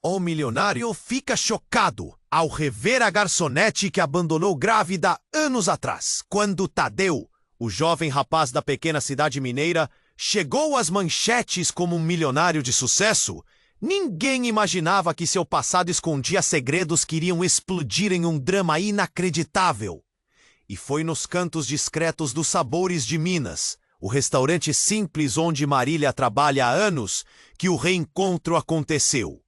O milionário fica chocado ao rever a garçonete que abandonou grávida anos atrás, quando Tadeu, o jovem rapaz da pequena cidade mineira, chegou às manchetes como um milionário de sucesso. Ninguém imaginava que seu passado escondia segredos que iriam explodir em um drama inacreditável. E foi nos cantos discretos dos Sabores de Minas, o restaurante simples onde Marília trabalha há anos, que o reencontro aconteceu.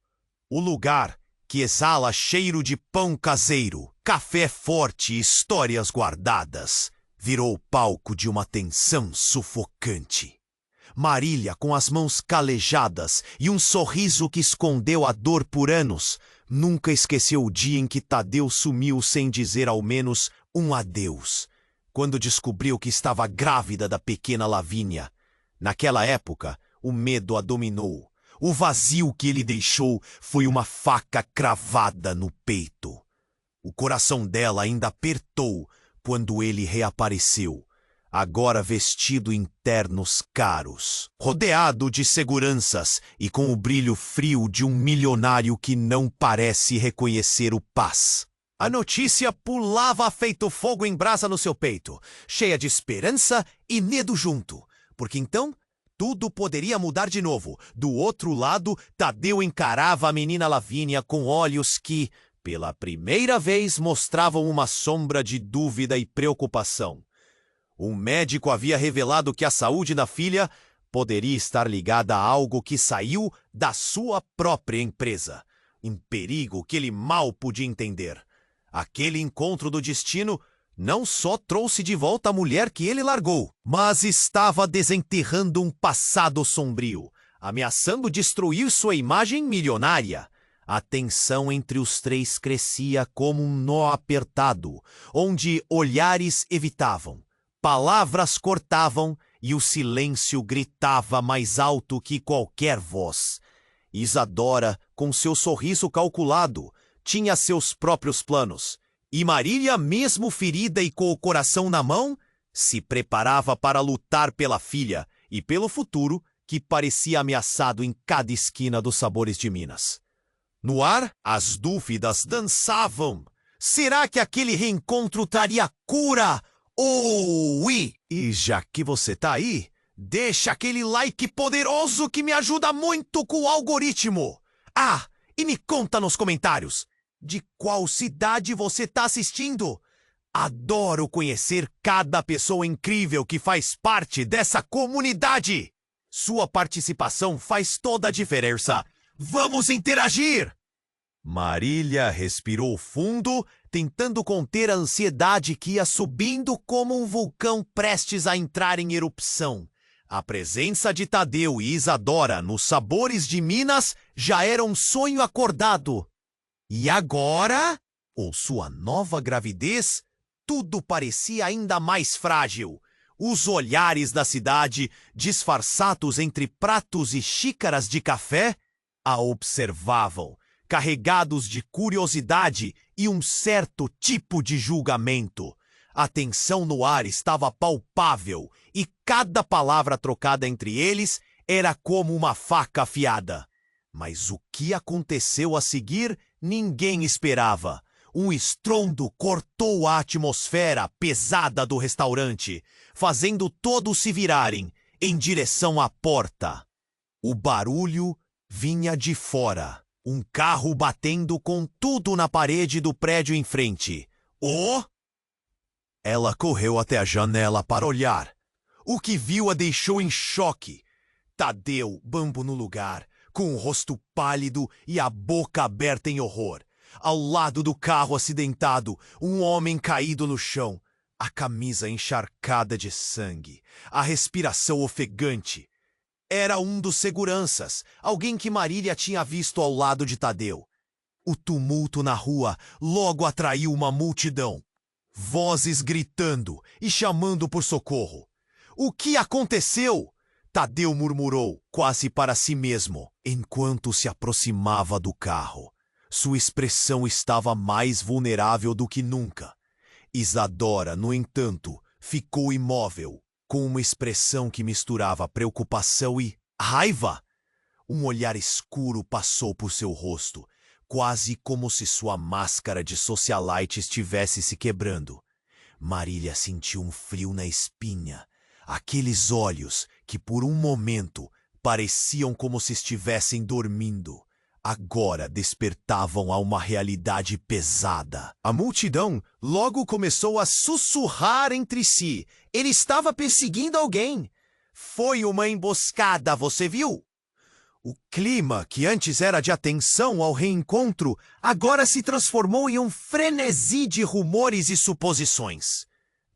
O lugar que exala cheiro de pão caseiro, café forte e histórias guardadas, virou palco de uma tensão sufocante. Marília, com as mãos calejadas e um sorriso que escondeu a dor por anos, nunca esqueceu o dia em que Tadeu sumiu sem dizer ao menos um adeus, quando descobriu que estava grávida da pequena Lavínia. Naquela época, o medo a dominou. O vazio que ele deixou foi uma faca cravada no peito. O coração dela ainda apertou quando ele reapareceu, agora vestido em ternos caros, rodeado de seguranças e com o brilho frio de um milionário que não parece reconhecer o Paz. A notícia pulava feito fogo em brasa no seu peito, cheia de esperança e medo junto, porque então tudo poderia mudar de novo. Do outro lado, Tadeu encarava a menina Lavínia com olhos que, pela primeira vez, mostravam uma sombra de dúvida e preocupação. Um médico havia revelado que a saúde da filha poderia estar ligada a algo que saiu da sua própria empresa. Um perigo que ele mal podia entender. Aquele encontro do destino não só trouxe de volta a mulher que ele largou, mas estava desenterrando um passado sombrio, ameaçando destruir sua imagem milionária. A tensão entre os três crescia como um nó apertado, onde olhares evitavam, palavras cortavam e o silêncio gritava mais alto que qualquer voz. Isadora, com seu sorriso calculado, tinha seus próprios planos. E Marília, mesmo ferida e com o coração na mão, se preparava para lutar pela filha e pelo futuro que parecia ameaçado em cada esquina dos Sabores de Minas. No ar, as dúvidas dançavam. Será que aquele reencontro traria cura? E já que você tá aí, deixa aquele like poderoso que me ajuda muito com o algoritmo. Ah, e me conta nos comentários. De qual cidade você está assistindo? Adoro conhecer cada pessoa incrível que faz parte dessa comunidade. Sua participação faz toda a diferença. Vamos interagir! Marília respirou fundo, tentando conter a ansiedade que ia subindo como um vulcão prestes a entrar em erupção. A presença de Tadeu e Isadora nos Sabores de Minas já era um sonho acordado. E agora, com sua nova gravidez, tudo parecia ainda mais frágil. Os olhares da cidade, disfarçados entre pratos e xícaras de café, a observavam, carregados de curiosidade e um certo tipo de julgamento. A tensão no ar estava palpável e cada palavra trocada entre eles era como uma faca afiada. Mas o que aconteceu a seguir, ninguém esperava. Um estrondo cortou a atmosfera pesada do restaurante, fazendo todos se virarem em direção à porta. O barulho vinha de fora, um carro batendo com tudo na parede do prédio em frente. Ela correu até a janela para olhar. O que viu a deixou em choque. Tadeu, bambo no lugar, com o rosto pálido e a boca aberta em horror. Ao lado do carro acidentado, um homem caído no chão, a camisa encharcada de sangue, a respiração ofegante. Era um dos seguranças, alguém que Marília tinha visto ao lado de Tadeu. O tumulto na rua logo atraiu uma multidão. Vozes gritando e chamando por socorro. O que aconteceu? Tadeu murmurou, quase para si mesmo, enquanto se aproximava do carro. Sua expressão estava mais vulnerável do que nunca. Isadora, no entanto, ficou imóvel, com uma expressão que misturava preocupação e raiva. Um olhar escuro passou por seu rosto, quase como se sua máscara de socialite estivesse se quebrando. Marília sentiu um frio na espinha. Aqueles olhos que por um momento pareciam como se estivessem dormindo, agora despertavam a uma realidade pesada. A multidão logo começou a sussurrar entre si. Ele estava perseguindo alguém. Foi uma emboscada, você viu? O clima, que antes era de atenção ao reencontro, agora se transformou em um frenesi de rumores e suposições.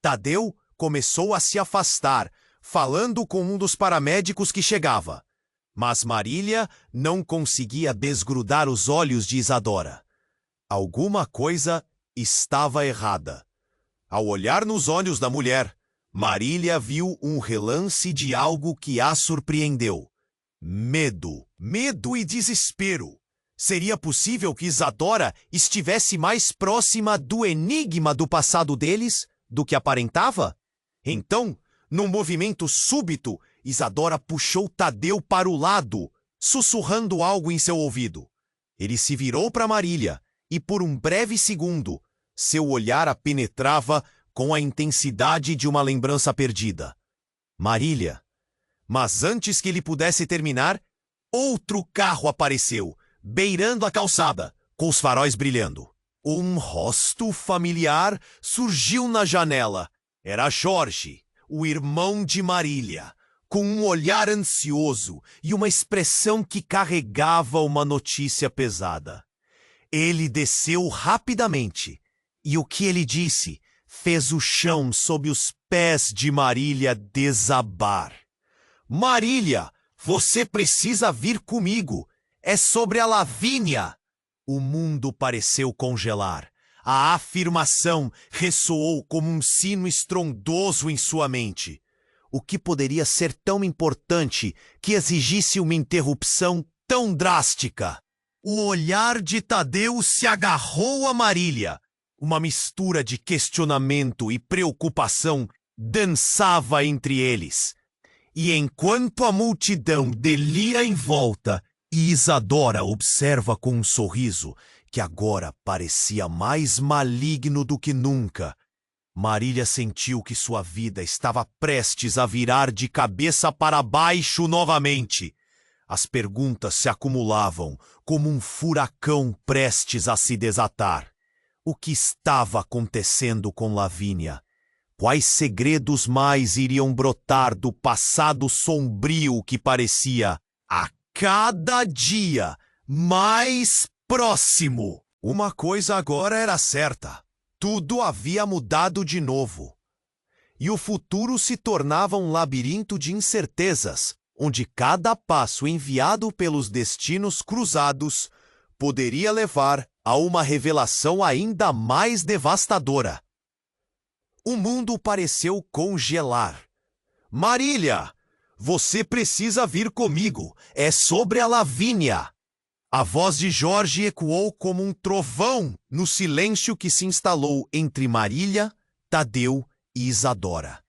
Tadeu começou a se afastar, falando com um dos paramédicos que chegava. Mas Marília não conseguia desgrudar os olhos de Isadora. Alguma coisa estava errada. Ao olhar nos olhos da mulher, Marília viu um relance de algo que a surpreendeu. Medo e desespero. Seria possível que Isadora estivesse mais próxima do enigma do passado deles do que aparentava? Então, num movimento súbito, Isadora puxou Tadeu para o lado, sussurrando algo em seu ouvido. Ele se virou para Marília e, por um breve segundo, seu olhar a penetrava com a intensidade de uma lembrança perdida. Marília. Mas antes que ele pudesse terminar, outro carro apareceu, beirando a calçada, com os faróis brilhando. Um rosto familiar surgiu na janela. Era Jorge, o irmão de Marília, com um olhar ansioso e uma expressão que carregava uma notícia pesada. Ele desceu rapidamente, e o que ele disse fez o chão sob os pés de Marília desabar. Marília, você precisa vir comigo. É sobre a Lavínia. O mundo pareceu congelar. A afirmação ressoou como um sino estrondoso em sua mente. O que poderia ser tão importante que exigisse uma interrupção tão drástica? O olhar de Tadeu se agarrou a Marília. Uma mistura de questionamento e preocupação dançava entre eles. E enquanto a multidão delira em volta, e Isadora observa com um sorriso que agora parecia mais maligno do que nunca, Marília sentiu que sua vida estava prestes a virar de cabeça para baixo novamente. As perguntas se acumulavam como um furacão prestes a se desatar. O que estava acontecendo com Lavínia? Quais segredos mais iriam brotar do passado sombrio que parecia, a cada dia, mais próximo? Uma coisa agora era certa. Tudo havia mudado de novo. E o futuro se tornava um labirinto de incertezas, onde cada passo enviado pelos destinos cruzados poderia levar a uma revelação ainda mais devastadora. O mundo pareceu congelar. Marília, você precisa vir comigo. É sobre a Lavínia. A voz de Jorge ecoou como um trovão no silêncio que se instalou entre Marília, Tadeu e Isadora.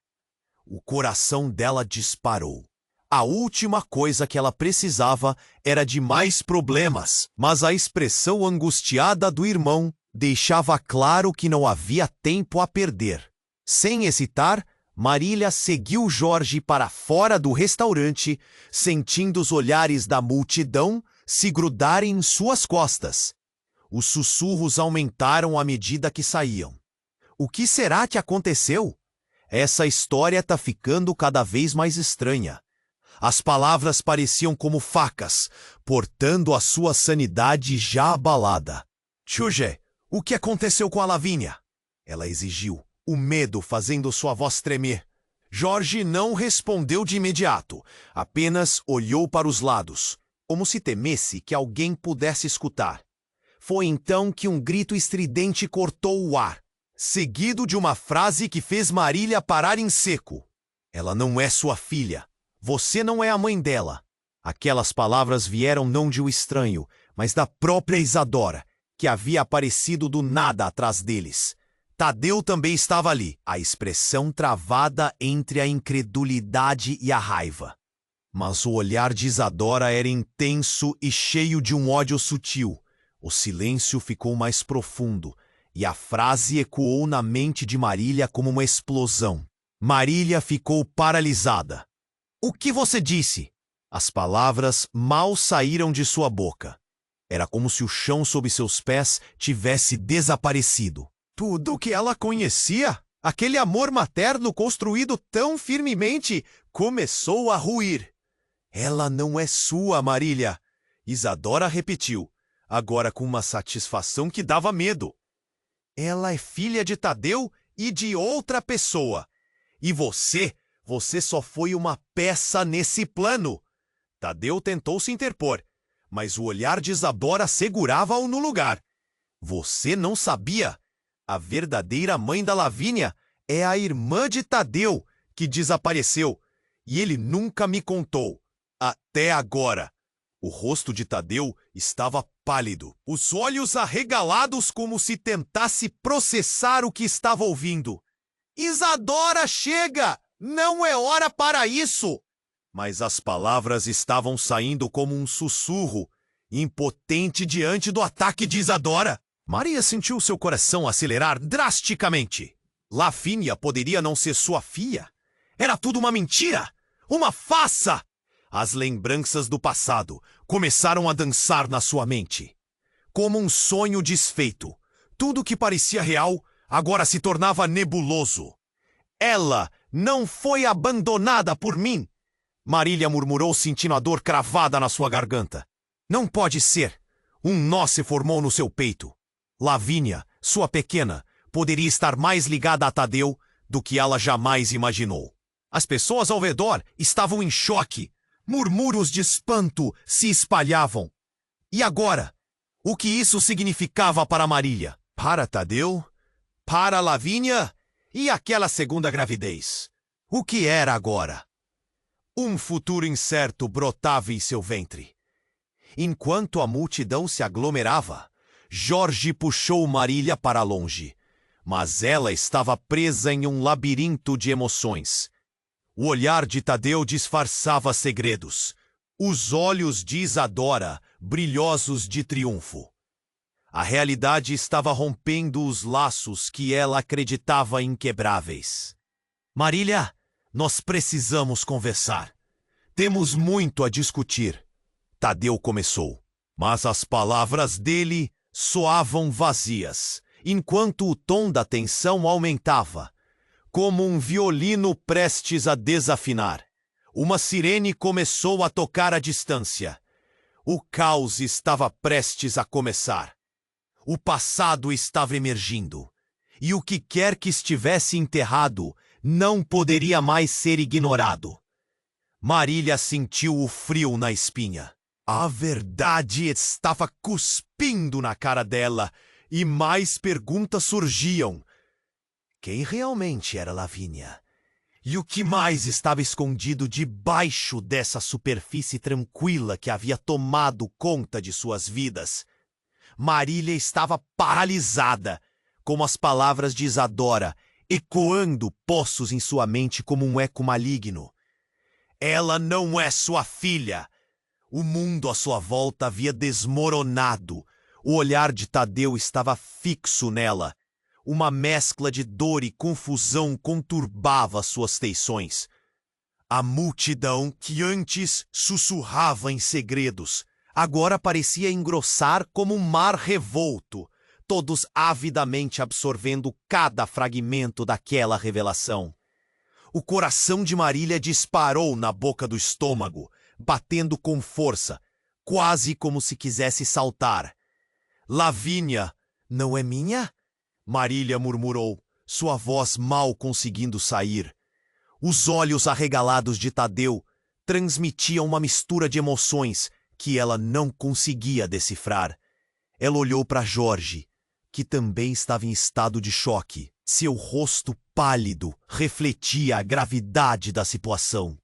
O coração dela disparou. A última coisa que ela precisava era de mais problemas, mas a expressão angustiada do irmão deixava claro que não havia tempo a perder. Sem hesitar, Marília seguiu Jorge para fora do restaurante, sentindo os olhares da multidão se grudarem em suas costas. Os sussurros aumentaram à medida que saíam. O que será que aconteceu? Essa história está ficando cada vez mais estranha. As palavras pareciam como facas, portando a sua sanidade já abalada. Jorge, o que aconteceu com a Lavínia? Ela exigiu, o medo fazendo sua voz tremer. Jorge não respondeu de imediato, apenas olhou para os lados, como se temesse que alguém pudesse escutar. Foi então que um grito estridente cortou o ar, seguido de uma frase que fez Marília parar em seco. Ela não é sua filha. Você não é a mãe dela. Aquelas palavras vieram não de um estranho, mas da própria Isadora, que havia aparecido do nada atrás deles. Tadeu também estava ali, a expressão travada entre a incredulidade e a raiva. Mas o olhar de Isadora era intenso e cheio de um ódio sutil. O silêncio ficou mais profundo, e a frase ecoou na mente de Marília como uma explosão. Marília ficou paralisada. "O que você disse?" As palavras mal saíram de sua boca. Era como se o chão sob seus pés tivesse desaparecido. Tudo o que ela conhecia, aquele amor materno construído tão firmemente, começou a ruir. "Ela não é sua, Marília", Isadora repetiu, agora com uma satisfação que dava medo. "Ela é filha de Tadeu e de outra pessoa. E você só foi uma peça nesse plano." Tadeu tentou se interpor, mas o olhar de Isadora segurava-o no lugar. "Você não sabia? A verdadeira mãe da Lavínia é a irmã de Tadeu, que desapareceu, e ele nunca me contou. Até agora." O rosto de Tadeu estava pálido, os olhos arregalados como se tentasse processar o que estava ouvindo. "Isadora, chega! Não é hora para isso!" Mas as palavras estavam saindo como um sussurro, impotente diante do ataque de Isadora. Maria sentiu seu coração acelerar drasticamente. Lavínia poderia não ser sua filha. Era tudo uma mentira, uma farsa. As lembranças do passado começaram a dançar na sua mente. Como um sonho desfeito, tudo que parecia real agora se tornava nebuloso. "Ela não foi abandonada por mim", Marília murmurou, sentindo a dor cravada na sua garganta. "Não pode ser." Um nó se formou no seu peito. Lavínia, sua pequena, poderia estar mais ligada a Tadeu do que ela jamais imaginou. As pessoas ao redor estavam em choque. Murmúrios de espanto se espalhavam. E agora? O que isso significava para Marília? Para Tadeu? Para Lavínia? E aquela segunda gravidez? O que era agora? Um futuro incerto brotava em seu ventre. Enquanto a multidão se aglomerava, Jorge puxou Marília para longe, mas ela estava presa em um labirinto de emoções. O olhar de Tadeu disfarçava segredos, os olhos de Isadora brilhosos de triunfo. A realidade estava rompendo os laços que ela acreditava inquebráveis. "Marília, nós precisamos conversar. Temos muito a discutir", Tadeu começou, mas as palavras dele soavam vazias, enquanto o tom da tensão aumentava, como um violino prestes a desafinar. Uma sirene começou a tocar à distância. O caos estava prestes a começar. O passado estava emergindo, e o que quer que estivesse enterrado não poderia mais ser ignorado. Marília sentiu o frio na espinha. A verdade estava cuspindo na cara dela, e mais perguntas surgiam. Quem realmente era Lavínia? E o que mais estava escondido debaixo dessa superfície tranquila que havia tomado conta de suas vidas? Marília estava paralisada, como as palavras de Isadora, ecoando poços em sua mente como um eco maligno. "Ela não é sua filha." O mundo à sua volta havia desmoronado. O olhar de Tadeu estava fixo nela. Uma mescla de dor e confusão conturbava suas feições. A multidão, que antes sussurrava em segredos, agora parecia engrossar como um mar revolto, todos avidamente absorvendo cada fragmento daquela revelação. O coração de Marília disparou na boca do estômago, batendo com força, quase como se quisesse saltar. "Lavínia, não é minha?" Marília murmurou, sua voz mal conseguindo sair. Os olhos arregalados de Tadeu transmitiam uma mistura de emoções que ela não conseguia decifrar. Ela olhou para Jorge, que também estava em estado de choque. Seu rosto pálido refletia a gravidade da situação.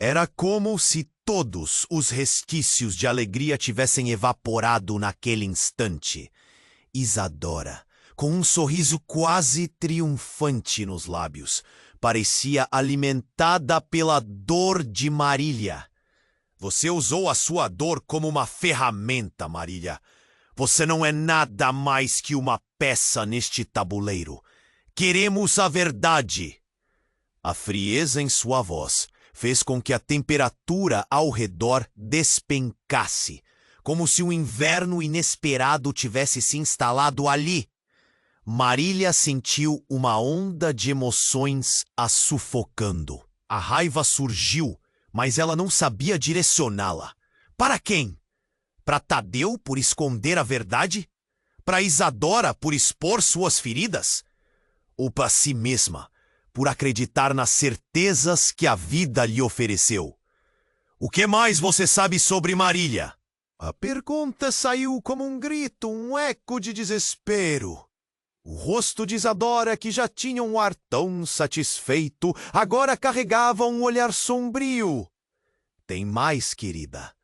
Era como se todos os resquícios de alegria tivessem evaporado naquele instante. Isadora, com um sorriso quase triunfante nos lábios, parecia alimentada pela dor de Marília. Você usou a sua dor como uma ferramenta, Marília. Você não é nada mais que uma peça neste tabuleiro. Queremos a verdade. A frieza em sua voz fez com que a temperatura ao redor despencasse, como se um inverno inesperado tivesse se instalado ali. Marília sentiu uma onda de emoções a sufocando. A raiva surgiu, mas ela não sabia direcioná-la. Para quem? Para Tadeu por esconder a verdade? Para Isadora por expor suas feridas? Ou para si mesma, por acreditar nas certezas que a vida lhe ofereceu? O que mais você sabe sobre Marília? A pergunta saiu como um grito, um eco de desespero. O rosto de Isadora, que já tinha um ar tão satisfeito, agora carregava um olhar sombrio. Tem mais, querida.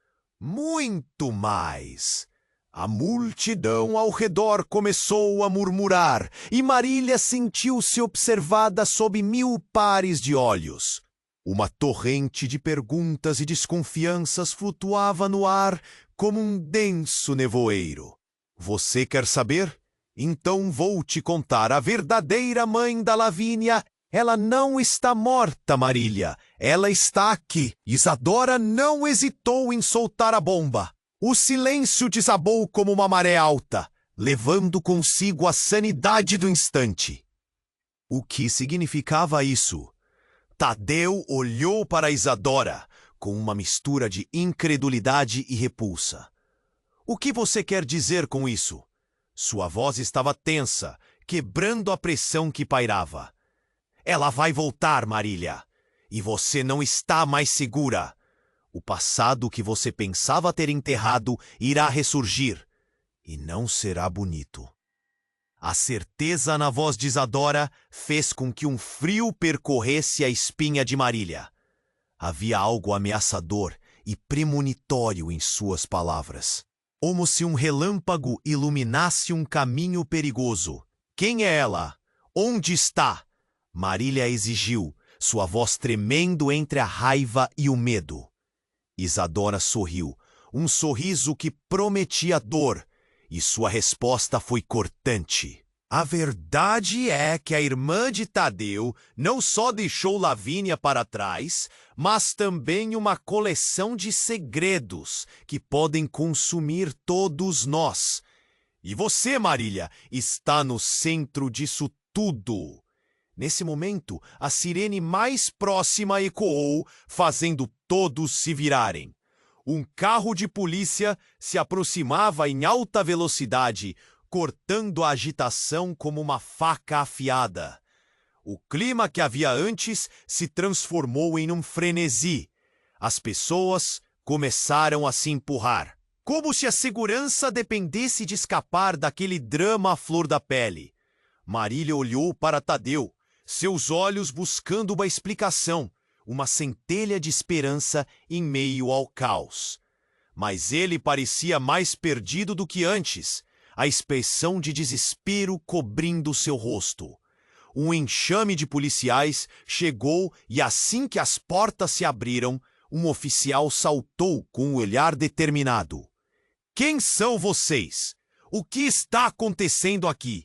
Muito mais. A multidão ao redor começou a murmurar, e Marília sentiu-se observada sob 1000 pares de olhos. Uma torrente de perguntas e desconfianças flutuava no ar como um denso nevoeiro. Você quer saber? Então vou te contar. A verdadeira mãe da Lavínia, ela não está morta, Marília. Ela está aqui. Isadora não hesitou em soltar a bomba. O silêncio desabou como uma maré alta, levando consigo a sanidade do instante. O que significava isso? Tadeu olhou para Isadora com uma mistura de incredulidade e repulsa. O que você quer dizer com isso? Sua voz estava tensa, quebrando a pressão que pairava. Ela vai voltar, Marília. E você não está mais segura. O passado que você pensava ter enterrado irá ressurgir. E não será bonito. A certeza na voz de Isadora fez com que um frio percorresse a espinha de Marília. Havia algo ameaçador e premonitório em suas palavras. Como se um relâmpago iluminasse um caminho perigoso. Quem é ela? Onde está? Marília exigiu, sua voz tremendo entre a raiva e o medo. Isadora sorriu, um sorriso que prometia dor, e sua resposta foi cortante. A verdade é que a irmã de Tadeu não só deixou Lavínia para trás, mas também uma coleção de segredos que podem consumir todos nós. E você, Marília, está no centro disso tudo. Nesse momento, a sirene mais próxima ecoou, fazendo todos se virarem. Um carro de polícia se aproximava em alta velocidade, cortando a agitação como uma faca afiada. O clima que havia antes se transformou em um frenesi. As pessoas começaram a se empurrar, como se a segurança dependesse de escapar daquele drama à flor da pele. Marília olhou para Tadeu, seus olhos buscando uma explicação, uma centelha de esperança em meio ao caos. Mas ele parecia mais perdido do que antes, a expressão de desespero cobrindo seu rosto. Um enxame de policiais chegou e assim que as portas se abriram, um oficial saltou com um olhar determinado. Quem são vocês? O que está acontecendo aqui?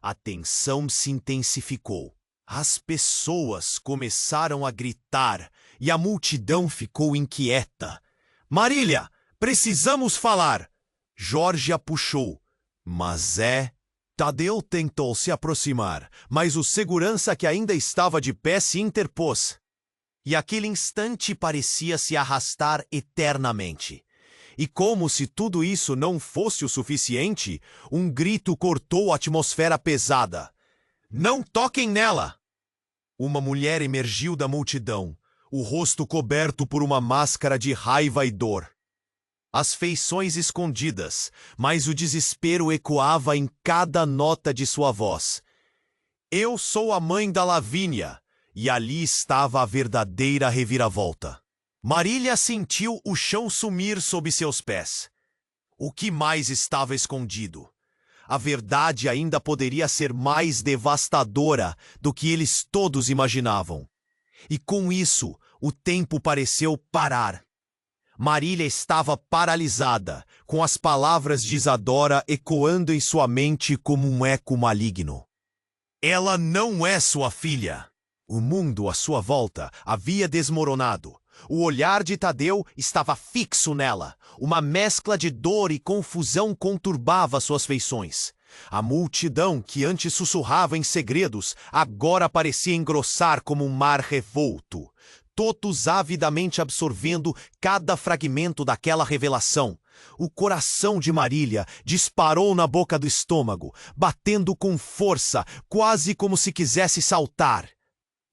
A tensão se intensificou. As pessoas começaram a gritar e a multidão ficou inquieta. Marília, precisamos falar! Jorge a puxou. Mas Tadeu tentou se aproximar, mas o segurança que ainda estava de pé se interpôs. E aquele instante parecia se arrastar eternamente. E como se tudo isso não fosse o suficiente, um grito cortou a atmosfera pesada. Não toquem nela! Uma mulher emergiu da multidão, o rosto coberto por uma máscara de raiva e dor. As feições escondidas, mas o desespero ecoava em cada nota de sua voz. Eu sou a mãe da Lavínia, e ali estava a verdadeira reviravolta. Marília sentiu o chão sumir sob seus pés. O que mais estava escondido? A verdade ainda poderia ser mais devastadora do que eles todos imaginavam. E com isso, o tempo pareceu parar. Marília estava paralisada, com as palavras de Isadora ecoando em sua mente como um eco maligno. Ela não é sua filha. O mundo à sua volta havia desmoronado. O olhar de Tadeu estava fixo nela. Uma mescla de dor e confusão conturbava suas feições. A multidão que antes sussurrava em segredos agora parecia engrossar como um mar revolto. Todos avidamente absorvendo cada fragmento daquela revelação. O coração de Marília disparou na boca do estômago, batendo com força, quase como se quisesse saltar.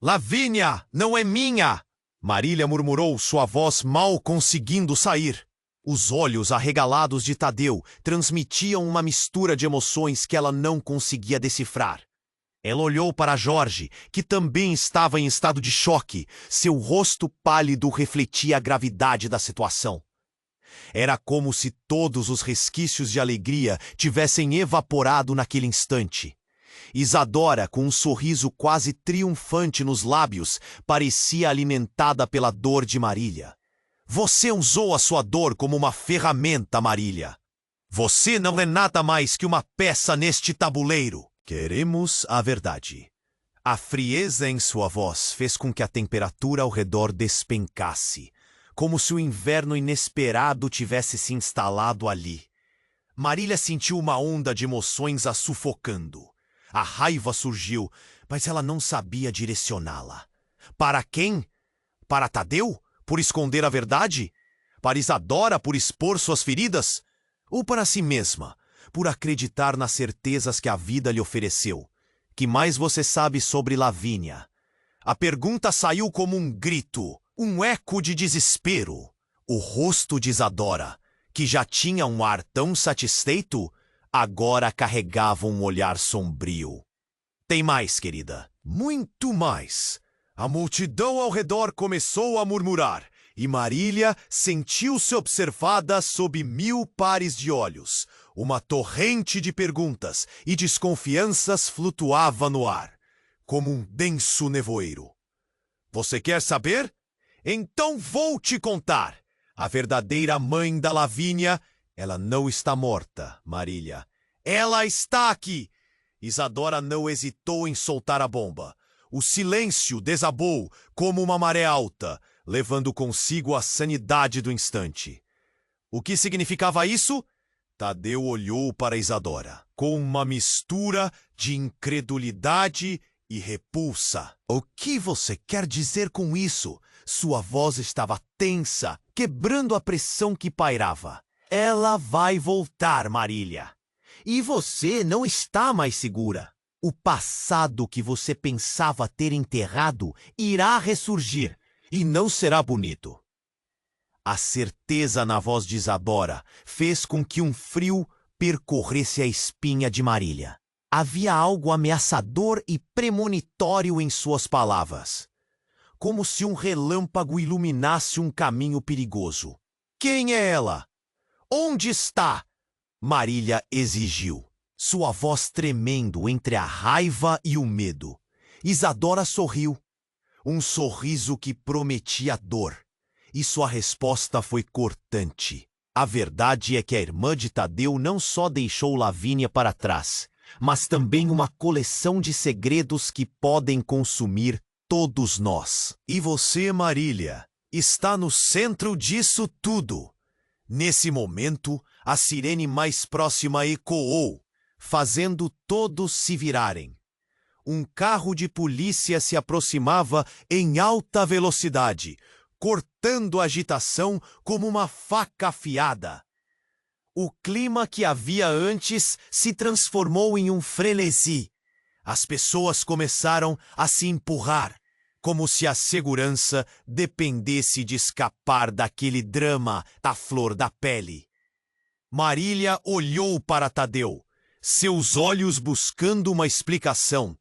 "Lavínia, não é minha!" Marília murmurou, sua voz mal conseguindo sair. Os olhos arregalados de Tadeu transmitiam uma mistura de emoções que ela não conseguia decifrar. Ela olhou para Jorge, que também estava em estado de choque. Seu rosto pálido refletia a gravidade da situação. Era como se todos os resquícios de alegria tivessem evaporado naquele instante. Isadora, com um sorriso quase triunfante nos lábios, parecia alimentada pela dor de Marília. "Você usou a sua dor como uma ferramenta, Marília. Você não é nada mais que uma peça neste tabuleiro. Queremos a verdade." A frieza em sua voz fez com que a temperatura ao redor despencasse, como se o inverno inesperado tivesse se instalado ali. Marília sentiu uma onda de emoções a sufocando. A raiva surgiu, mas ela não sabia direcioná-la. Para quem? Para Tadeu, por esconder a verdade? Para Isadora, por expor suas feridas? Ou para si mesma, por acreditar nas certezas que a vida lhe ofereceu? Que mais você sabe sobre Lavínia? A pergunta saiu como um grito, um eco de desespero. O rosto de Isadora, que já tinha um ar tão satisfeito, agora carregava um olhar sombrio. "Tem mais, querida. Muito mais." A multidão ao redor começou a murmurar, e Marília sentiu-se observada sob 1000 pares de olhos. Uma torrente de perguntas e desconfianças flutuava no ar, como um denso nevoeiro. "Você quer saber? Então vou te contar. A verdadeira mãe da Lavínia, ela não está morta, Marília. Ela está aqui." Isadora não hesitou em soltar a bomba. O silêncio desabou como uma maré alta, levando consigo a sanidade do instante. O que significava isso? Tadeu olhou para Isadora, com uma mistura de incredulidade e repulsa. "O que você quer dizer com isso?" Sua voz estava tensa, quebrando a pressão que pairava. "Ela vai voltar, Marília. E você não está mais segura. O passado que você pensava ter enterrado irá ressurgir, e não será bonito." A certeza na voz de Isadora fez com que um frio percorresse a espinha de Marília. Havia algo ameaçador e premonitório em suas palavras, como se um relâmpago iluminasse um caminho perigoso. "Quem é ela? Onde está?" Marília exigiu, sua voz tremendo entre a raiva e o medo. Isadora sorriu, um sorriso que prometia dor, e sua resposta foi cortante. A verdade é que a irmã de Tadeu não só deixou Lavínia para trás, mas também uma coleção de segredos que podem consumir todos nós. E você, Marília, está no centro disso tudo. Nesse momento, a sirene mais próxima ecoou, fazendo todos se virarem. Um carro de polícia se aproximava em alta velocidade, cortando a agitação como uma faca afiada. O clima que havia antes se transformou em um frenesi. As pessoas começaram a se empurrar, como se a segurança dependesse de escapar daquele drama à flor da pele. Marília olhou para Tadeu, seus olhos buscando uma explicação,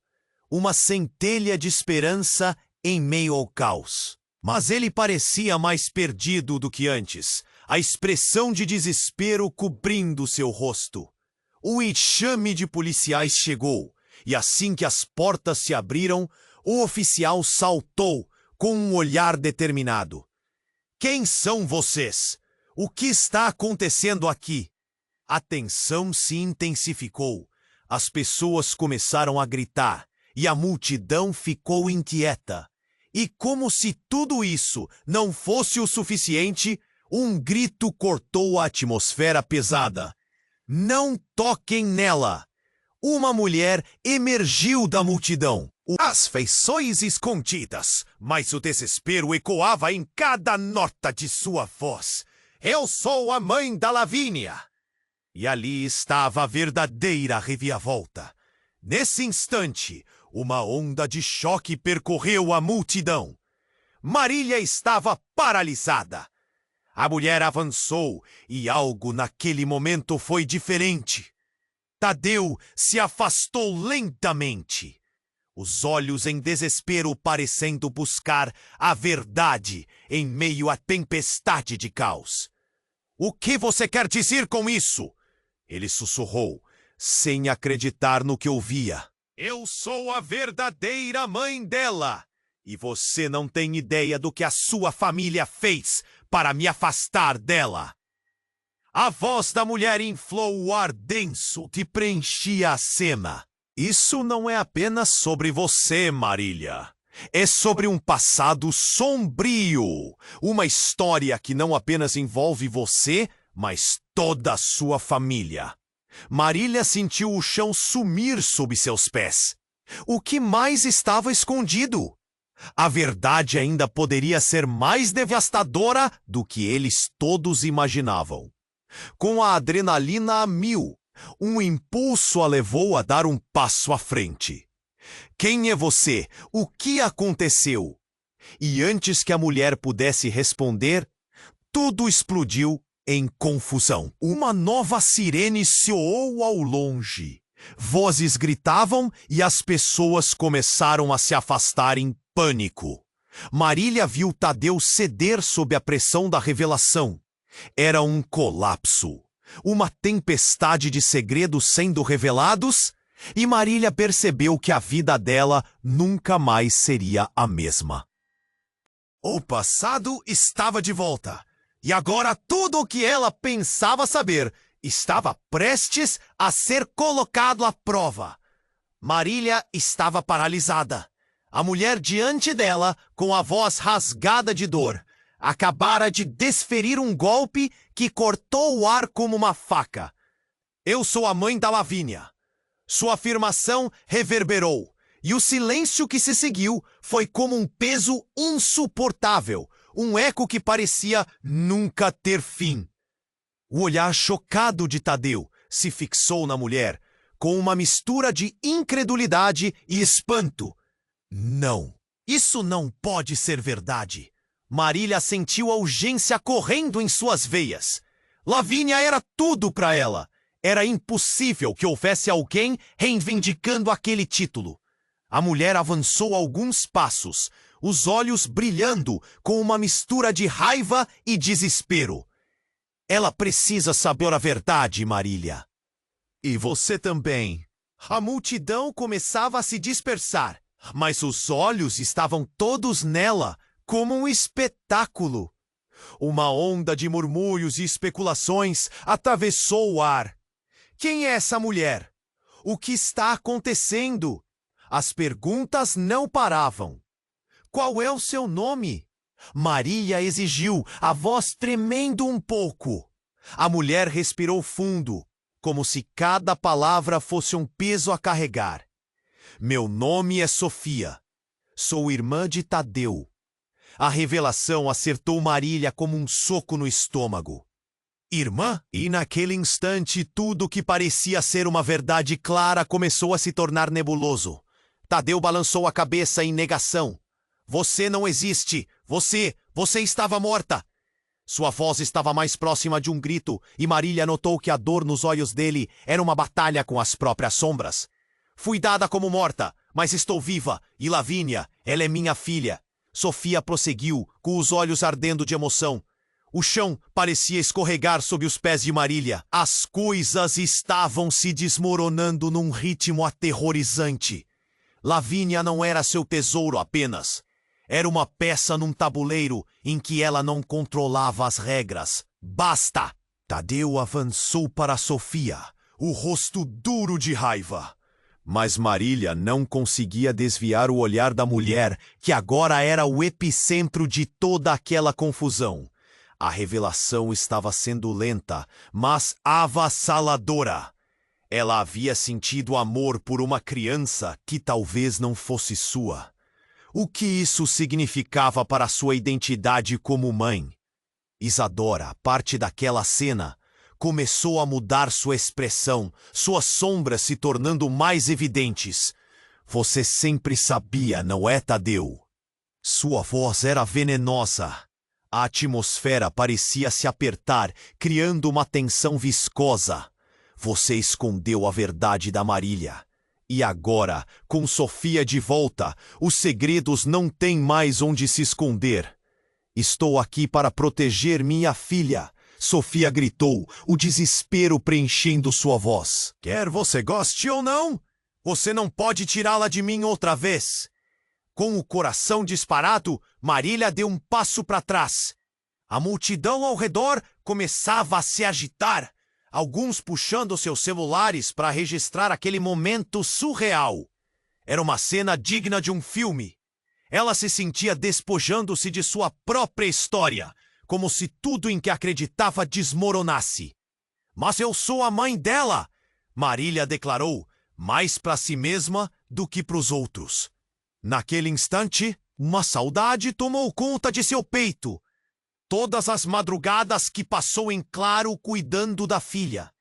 uma centelha de esperança em meio ao caos. Mas ele parecia mais perdido do que antes, a expressão de desespero cobrindo seu rosto. O enxame de policiais chegou, e assim que as portas se abriram, o oficial saltou com um olhar determinado. Quem são vocês? O que está acontecendo aqui? A tensão se intensificou. As pessoas começaram a gritar e a multidão ficou inquieta. E como se tudo isso não fosse o suficiente, um grito cortou a atmosfera pesada. Não toquem nela! Uma mulher emergiu da multidão. As feições escondidas, mas o desespero ecoava em cada nota de sua voz. Eu sou a mãe da Lavínia! E ali estava a verdadeira reviravolta. Nesse instante, uma onda de choque percorreu a multidão. Marília estava paralisada. A mulher avançou e algo naquele momento foi diferente. Tadeu se afastou lentamente, os olhos em desespero parecendo buscar a verdade em meio à tempestade de caos. O que você quer dizer com isso? Ele sussurrou, sem acreditar no que ouvia. Eu sou a verdadeira mãe dela, e você não tem ideia do que a sua família fez para me afastar dela. A voz da mulher inflou o ar denso que preenchia a cena. Isso não é apenas sobre você, Marília. É sobre um passado sombrio. Uma história que não apenas envolve você, mas toda a sua família. Marília sentiu o chão sumir sob seus pés. O que mais estava escondido? A verdade ainda poderia ser mais devastadora do que eles todos imaginavam. Com a adrenalina a mil, um impulso a levou a dar um passo à frente. Quem é você? O que aconteceu? E antes que a mulher pudesse responder, tudo explodiu em confusão. Uma nova sirene soou ao longe. Vozes gritavam e as pessoas começaram a se afastar em pânico. Marília viu Tadeu ceder sob a pressão da revelação. Era um colapso. Uma tempestade de segredos sendo revelados, e Marília percebeu que a vida dela nunca mais seria a mesma. O passado estava de volta, e agora tudo o que ela pensava saber estava prestes a ser colocado à prova. Marília estava paralisada. A mulher diante dela, com a voz rasgada de dor, acabara de desferir um golpe que cortou o ar como uma faca. Eu sou a mãe da Lavínia. Sua afirmação reverberou, e o silêncio que se seguiu foi como um peso insuportável, um eco que parecia nunca ter fim. O olhar chocado de Tadeu se fixou na mulher, com uma mistura de incredulidade e espanto. Não, isso não pode ser verdade. Marília sentiu a urgência correndo em suas veias. Lavínia era tudo para ela. Era impossível que houvesse alguém reivindicando aquele título. A mulher avançou alguns passos, os olhos brilhando com uma mistura de raiva e desespero. Ela precisa saber a verdade, Marília. E você também. A multidão começava a se dispersar, mas os olhos estavam todos nela, como um espetáculo. Uma onda de murmúrios e especulações atravessou o ar. Quem é essa mulher? O que está acontecendo? As perguntas não paravam. Qual é o seu nome? Marília exigiu, a voz tremendo um pouco. A mulher respirou fundo, como se cada palavra fosse um peso a carregar. Meu nome é Sofia. Sou irmã de Tadeu. A revelação acertou Marília como um soco no estômago. Irmã? E naquele instante, tudo que parecia ser uma verdade clara começou a se tornar nebuloso. Tadeu balançou a cabeça em negação. Você não existe. Você estava morta. Sua voz estava mais próxima de um grito, e Marília notou que a dor nos olhos dele era uma batalha com as próprias sombras. Fui dada como morta, mas estou viva, e Lavínia, ela é minha filha. Sofia prosseguiu, com os olhos ardendo de emoção. O chão parecia escorregar sob os pés de Marília. As coisas estavam se desmoronando num ritmo aterrorizante. Lavínia não era seu tesouro apenas. Era uma peça num tabuleiro em que ela não controlava as regras. Basta! Tadeu avançou para Sofia, o rosto duro de raiva. Mas Marília não conseguia desviar o olhar da mulher, que agora era o epicentro de toda aquela confusão. A revelação estava sendo lenta, mas avassaladora. Ela havia sentido amor por uma criança que talvez não fosse sua. O que isso significava para sua identidade como mãe? Isadora, parte daquela cena, começou a mudar sua expressão, suas sombras se tornando mais evidentes. Você sempre sabia, não é, Tadeu? Sua voz era venenosa. A atmosfera parecia se apertar, criando uma tensão viscosa. Você escondeu a verdade da Marília. E agora, com Sofia de volta, os segredos não têm mais onde se esconder. Estou aqui para proteger minha filha, Sofia gritou, o desespero preenchendo sua voz. Quer você goste ou não, você não pode tirá-la de mim outra vez. Com o coração disparado, Marília deu um passo para trás. A multidão ao redor começava a se agitar, alguns puxando seus celulares para registrar aquele momento surreal. Era uma cena digna de um filme. Ela se sentia despojando-se de sua própria história, como se tudo em que acreditava desmoronasse. Mas eu sou a mãe dela, Marília declarou, mais para si mesma do que para os outros. Naquele instante, uma saudade tomou conta de seu peito. Todas as madrugadas que passou em claro cuidando da filha.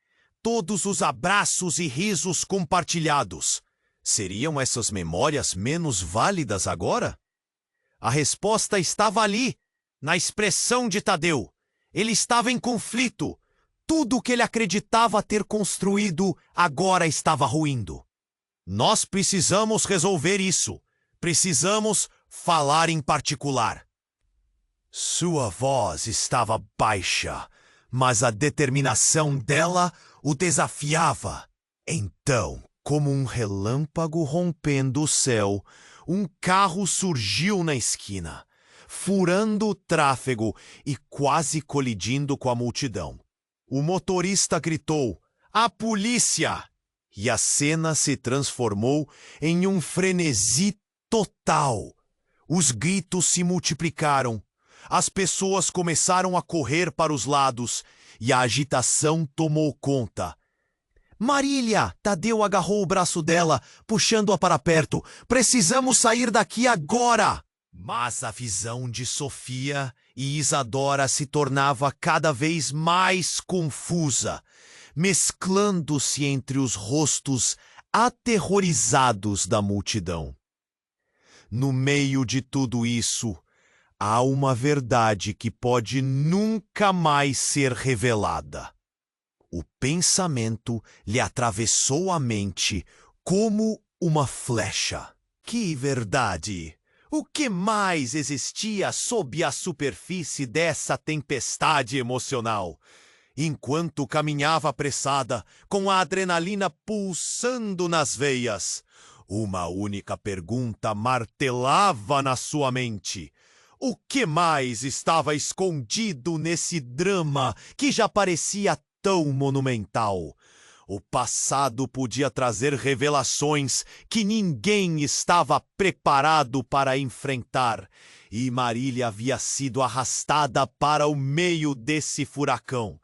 Todos os abraços e risos compartilhados. Seriam essas memórias menos válidas agora? A resposta estava ali, na expressão de Tadeu. Ele estava em conflito. Tudo o que ele acreditava ter construído agora estava ruindo. Nós precisamos resolver isso. Precisamos falar em particular. Sua voz estava baixa, mas a determinação dela o desafiava. Então, como um relâmpago rompendo o céu, um carro surgiu na esquina, furando o tráfego e quase colidindo com a multidão. O motorista gritou, "A polícia!" E a cena se transformou em um frenesi total. Os gritos se multiplicaram. As pessoas começaram a correr para os lados e a agitação tomou conta. Marília! Tadeu agarrou o braço dela, puxando-a para perto. Precisamos sair daqui agora! Mas a visão de Sofia e Isadora se tornava cada vez mais confusa, mesclando-se entre os rostos aterrorizados da multidão. No meio de tudo isso, há uma verdade que pode nunca mais ser revelada. O pensamento lhe atravessou a mente como uma flecha. Que verdade! O que mais existia sob a superfície dessa tempestade emocional? Enquanto caminhava apressada, com a adrenalina pulsando nas veias, uma única pergunta martelava na sua mente. O que mais estava escondido nesse drama que já parecia tão monumental? O passado podia trazer revelações que ninguém estava preparado para enfrentar, e Marília havia sido arrastada para o meio desse furacão.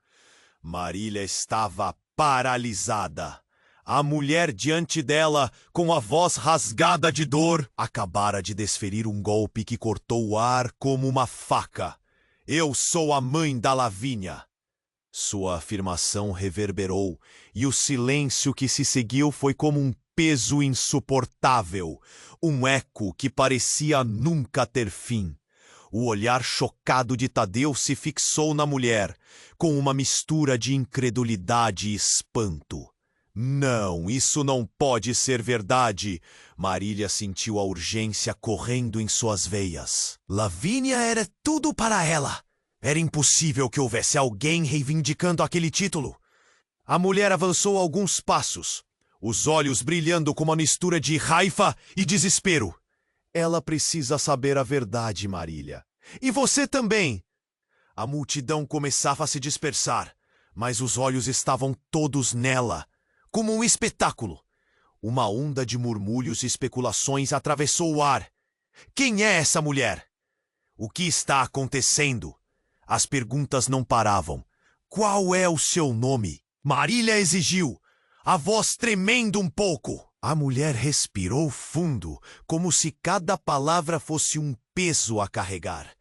Marília estava paralisada. A mulher diante dela, com a voz rasgada de dor, acabara de desferir um golpe que cortou o ar como uma faca. Eu sou a mãe da Lavínia. Sua afirmação reverberou, e o silêncio que se seguiu foi como um peso insuportável, um eco que parecia nunca ter fim. O olhar chocado de Tadeu se fixou na mulher, com uma mistura de incredulidade e espanto. Não, isso não pode ser verdade. Marília sentiu a urgência correndo em suas veias. Lavínia era tudo para ela. Era impossível que houvesse alguém reivindicando aquele título. A mulher avançou alguns passos, os olhos brilhando com uma mistura de raiva e desespero. Ela precisa saber a verdade, Marília. E você também. A multidão começava a se dispersar, mas os olhos estavam todos nela, como um espetáculo. Uma onda de murmúrios e especulações atravessou o ar. Quem é essa mulher? O que está acontecendo? As perguntas não paravam. Qual é o seu nome? Marília exigiu, a voz tremendo um pouco. A mulher respirou fundo, como se cada palavra fosse um peso a carregar.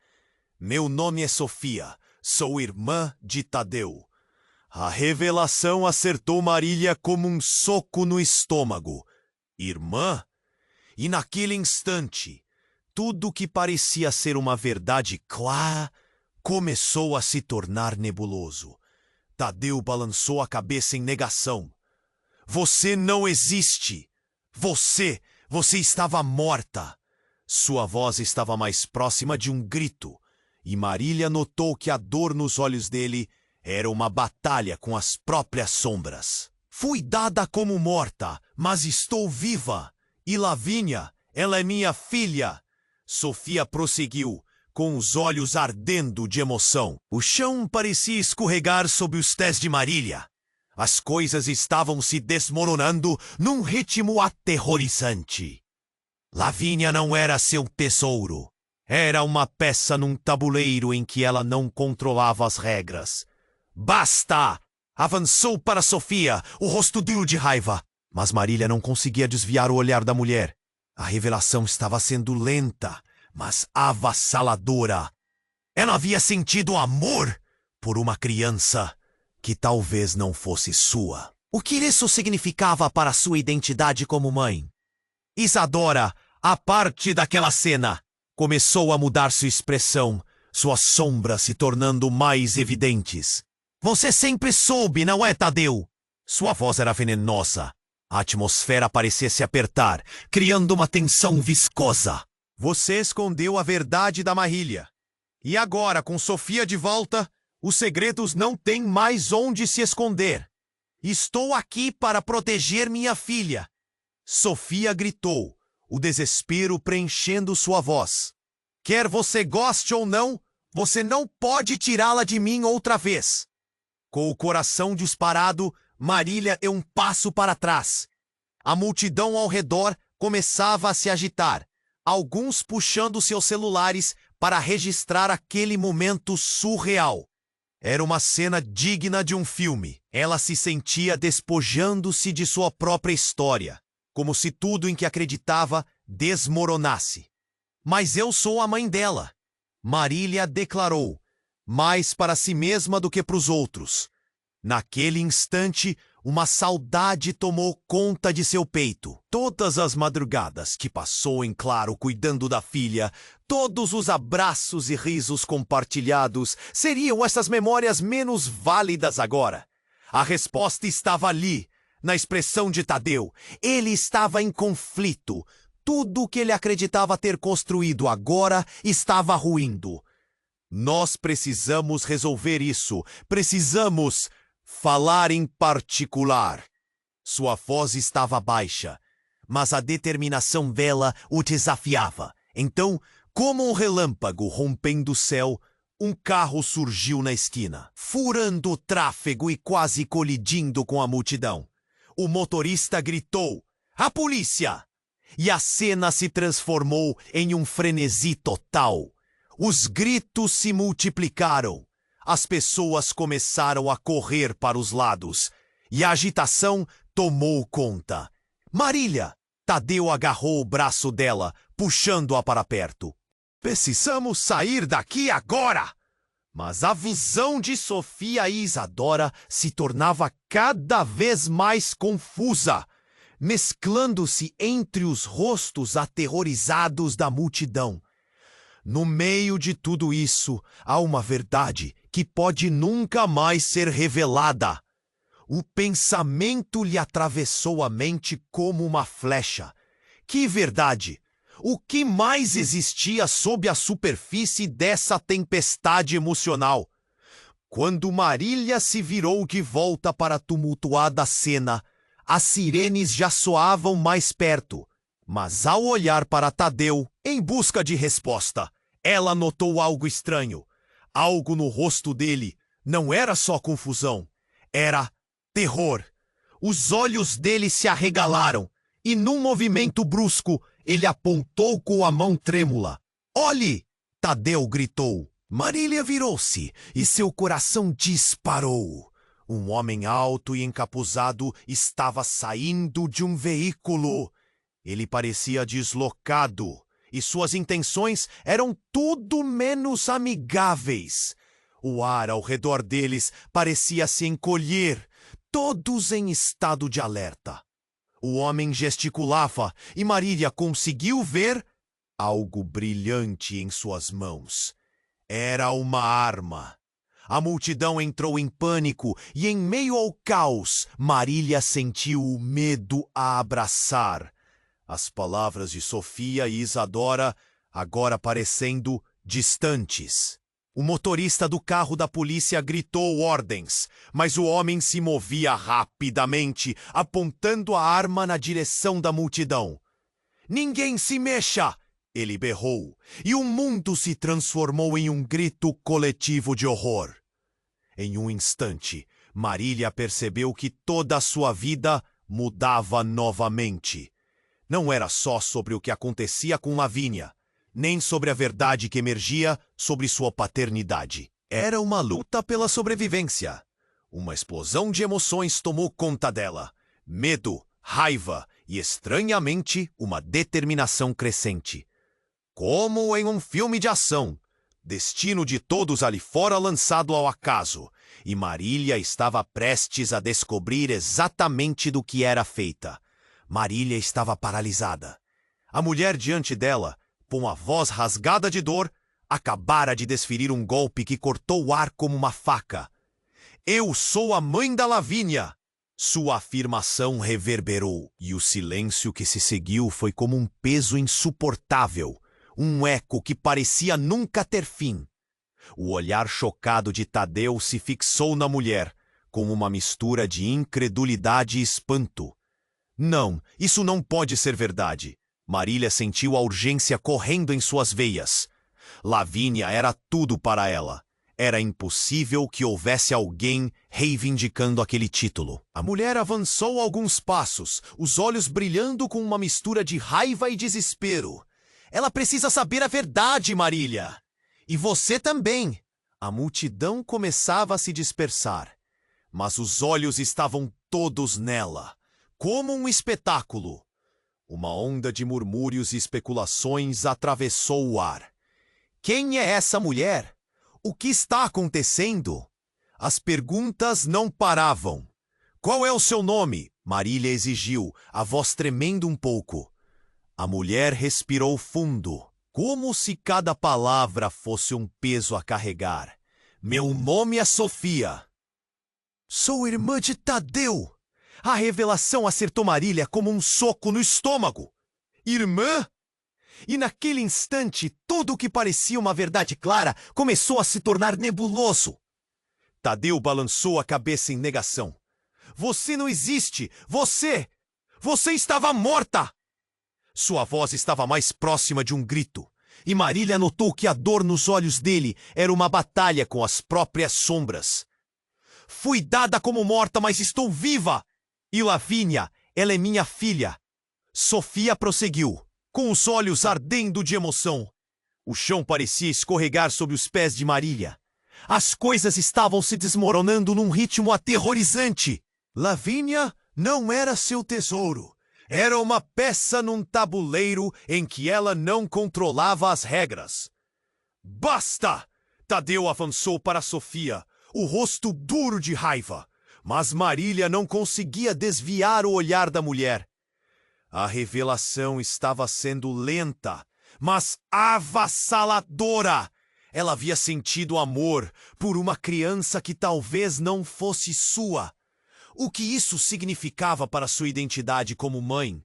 Meu nome é Sofia, sou irmã de Tadeu. A revelação acertou Marília como um soco no estômago. Irmã? E naquele instante, tudo que parecia ser uma verdade clara começou a se tornar nebuloso. Tadeu balançou a cabeça em negação. Você não existe! Você estava morta! Sua voz estava mais próxima de um grito, e Marília notou que a dor nos olhos dele era uma batalha com as próprias sombras. Fui dada como morta, mas estou viva. E Lavínia, ela é minha filha. Sofia prosseguiu, com os olhos ardendo de emoção. O chão parecia escorregar sob os pés de Marília. As coisas estavam se desmoronando num ritmo aterrorizante. Lavínia não era seu tesouro. Era uma peça num tabuleiro em que ela não controlava as regras. Basta! Avançou para Sofia, o rosto duro de raiva. Mas Marília não conseguia desviar o olhar da mulher. A revelação estava sendo lenta, mas avassaladora. Ela havia sentido amor por uma criança que talvez não fosse sua. O que isso significava para sua identidade como mãe? Isadora, a parte daquela cena, começou a mudar sua expressão, suas sombras se tornando mais evidentes. Você sempre soube, não é, Tadeu? Sua voz era venenosa. A atmosfera parecia se apertar, criando uma tensão viscosa. Você escondeu a verdade da Marília. E agora, com Sofia de volta, os segredos não têm mais onde se esconder. Estou aqui para proteger minha filha. Sofia gritou, o desespero preenchendo sua voz. Quer você goste ou não, você não pode tirá-la de mim outra vez. Com o coração disparado, Marília deu um passo para trás. A multidão ao redor começava a se agitar, alguns puxando seus celulares para registrar aquele momento surreal. Era uma cena digna de um filme. Ela se sentia despojando-se de sua própria história, como se tudo em que acreditava desmoronasse. Mas eu sou a mãe dela, Marília declarou, mais para si mesma do que para os outros. Naquele instante, uma saudade tomou conta de seu peito. Todas as madrugadas que passou em claro cuidando da filha, todos os abraços e risos compartilhados, seriam essas memórias menos válidas agora? A resposta estava ali, na expressão de Tadeu. Ele estava em conflito. Tudo o que ele acreditava ter construído agora estava ruindo. Nós precisamos resolver isso. Precisamos falar em particular. Sua voz estava baixa, mas a determinação dela o desafiava. Então, como um relâmpago rompendo o céu, um carro surgiu na esquina, furando o tráfego e quase colidindo com a multidão. O motorista gritou: "A polícia!" E a cena se transformou em um frenesi total. Os gritos se multiplicaram. As pessoas começaram a correr para os lados, e a agitação tomou conta. Marília! Tadeu agarrou o braço dela, puxando-a para perto. Precisamos sair daqui agora! Mas a visão de Sofia e Isadora se tornava cada vez mais confusa, mesclando-se entre os rostos aterrorizados da multidão. No meio de tudo isso, há uma verdade que pode nunca mais ser revelada. O pensamento lhe atravessou a mente como uma flecha. Que verdade? O que mais existia sob a superfície dessa tempestade emocional? Quando Marília se virou de volta para a tumultuada cena, as sirenes já soavam mais perto. Mas ao olhar para Tadeu, em busca de resposta, ela notou algo estranho. Algo no rosto dele. Não era só confusão, era terror. Os olhos dele se arregalaram e, num movimento brusco, ele apontou com a mão trêmula. "Olhe!" Tadeu gritou. Marília virou-se e seu coração disparou. Um homem alto e encapuzado estava saindo de um veículo. Ele parecia deslocado e suas intenções eram tudo menos amigáveis. O ar ao redor deles parecia se encolher, todos em estado de alerta. O homem gesticulava e Marília conseguiu ver algo brilhante em suas mãos. Era uma arma. A multidão entrou em pânico e, em meio ao caos, Marília sentiu o medo a abraçar. As palavras de Sofia e Isadora agora parecendo distantes. O motorista do carro da polícia gritou ordens, mas o homem se movia rapidamente, apontando a arma na direção da multidão. "Ninguém se mexa!" ele berrou, e o mundo se transformou em um grito coletivo de horror. Em um instante, Marília percebeu que toda a sua vida mudava novamente. Não era só sobre o que acontecia com Lavínia, nem sobre a verdade que emergia sobre sua paternidade. Era uma luta pela sobrevivência. Uma explosão de emoções tomou conta dela. Medo, raiva e, estranhamente, uma determinação crescente. Como em um filme de ação, destino de todos ali fora lançado ao acaso, e Marília estava prestes a descobrir exatamente do que era feita. Marília estava paralisada. A mulher diante dela, com a voz rasgada de dor, acabara de desferir um golpe que cortou o ar como uma faca. "Eu sou a mãe da Lavínia!" Sua afirmação reverberou, e o silêncio que se seguiu foi como um peso insuportável, um eco que parecia nunca ter fim. O olhar chocado de Tadeu se fixou na mulher, com uma mistura de incredulidade e espanto. Não, isso não pode ser verdade. Marília sentiu a urgência correndo em suas veias. Lavínia era tudo para ela. Era impossível que houvesse alguém reivindicando aquele título. A mulher avançou alguns passos, os olhos brilhando com uma mistura de raiva e desespero. "Ela precisa saber a verdade, Marília! E você também!" A multidão começava a se dispersar, mas os olhos estavam todos nela, como um espetáculo. Uma onda de murmúrios e especulações atravessou o ar. "Quem é essa mulher? O que está acontecendo?" As perguntas não paravam. "Qual é o seu nome?" Marília exigiu, a voz tremendo um pouco. A mulher respirou fundo, como se cada palavra fosse um peso a carregar. "Meu nome é Sofia." "Sou irmã de Tadeu." A revelação acertou Marília como um soco no estômago. Irmã? E naquele instante, tudo o que parecia uma verdade clara começou a se tornar nebuloso. Tadeu balançou a cabeça em negação. "Você não existe! Você! Você estava morta!" Sua voz estava mais próxima de um grito, e Marília notou que a dor nos olhos dele era uma batalha com as próprias sombras. "Fui dada como morta, mas estou viva! E Lavínia, ela é minha filha." Sofia prosseguiu, com os olhos ardendo de emoção. O chão parecia escorregar sob os pés de Marília. As coisas estavam se desmoronando num ritmo aterrorizante. Lavínia não era seu tesouro. Era uma peça num tabuleiro em que ela não controlava as regras. "Basta!" Tadeu avançou para Sofia, o rosto duro de raiva. Mas Marília não conseguia desviar o olhar da mulher. A revelação estava sendo lenta, mas avassaladora. Ela havia sentido amor por uma criança que talvez não fosse sua. O que isso significava para sua identidade como mãe?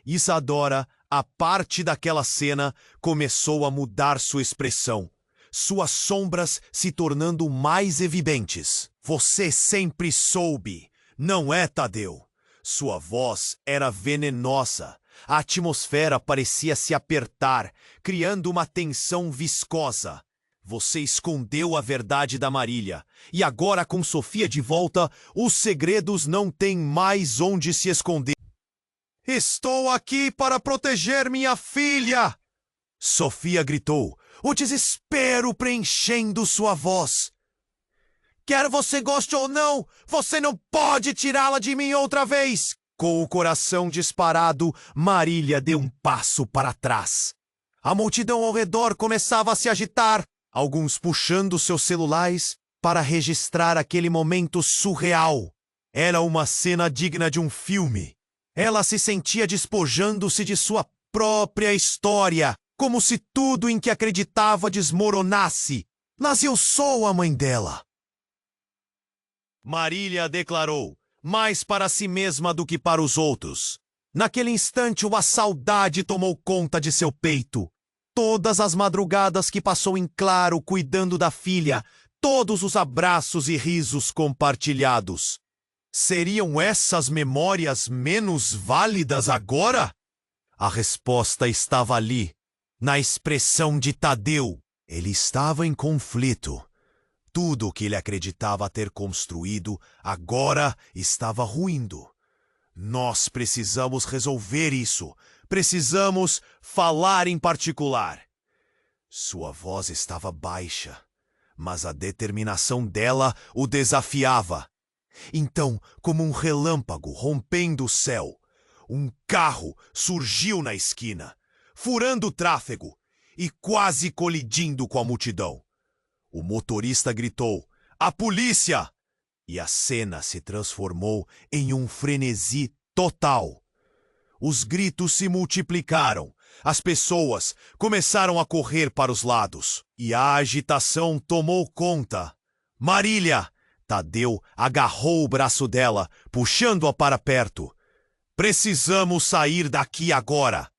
Isadora, a parte daquela cena, começou a mudar sua expressão, suas sombras se tornando mais evidentes. Você sempre soube, não é, Tadeu? Sua voz era venenosa. A atmosfera parecia se apertar, criando uma tensão viscosa. Você escondeu a verdade da Marília, e agora com Sofia de volta, os segredos não têm mais onde se esconder. Estou aqui para proteger minha filha! Sofia gritou, o desespero preenchendo sua voz. Quer você goste ou não, você não pode tirá-la de mim outra vez! Com o coração disparado, Marília deu um passo para trás. A multidão ao redor começava a se agitar, alguns puxando seus celulares para registrar aquele momento surreal. Era uma cena digna de um filme. Ela se sentia despojando-se de sua própria história, como se tudo em que acreditava desmoronasse. Mas eu sou a mãe dela. Marília declarou, mais para si mesma do que para os outros. Naquele instante, a saudade tomou conta de seu peito. Todas as madrugadas que passou em claro cuidando da filha, todos os abraços e risos compartilhados. Seriam essas memórias menos válidas agora? A resposta estava ali, na expressão de Tadeu. Ele estava em conflito. Tudo o que ele acreditava ter construído agora estava ruindo. Nós precisamos resolver isso. Precisamos falar em particular. Sua voz estava baixa, mas a determinação dela o desafiava. Então, como um relâmpago rompendo o céu, um carro surgiu na esquina, furando o tráfego e quase colidindo com a multidão. O motorista gritou, "A polícia!" E a cena se transformou em um frenesi total. Os gritos se multiplicaram, as pessoas começaram a correr para os lados, e a agitação tomou conta. Marília! Tadeu agarrou o braço dela, puxando-a para perto. Precisamos sair daqui agora!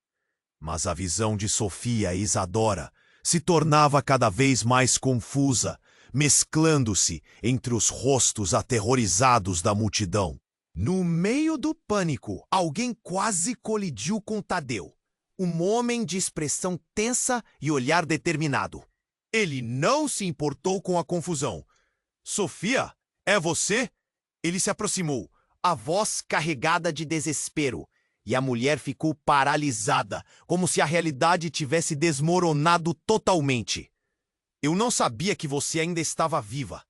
Mas a visão de Sofia e Isadora se tornava cada vez mais confusa, mesclando-se entre os rostos aterrorizados da multidão. No meio do pânico, alguém quase colidiu com Tadeu. Um homem de expressão tensa e olhar determinado. Ele não se importou com a confusão. "Sofia, é você?" Ele se aproximou, a voz carregada de desespero. E a mulher ficou paralisada, como se a realidade tivesse desmoronado totalmente. "Eu não sabia que você ainda estava viva."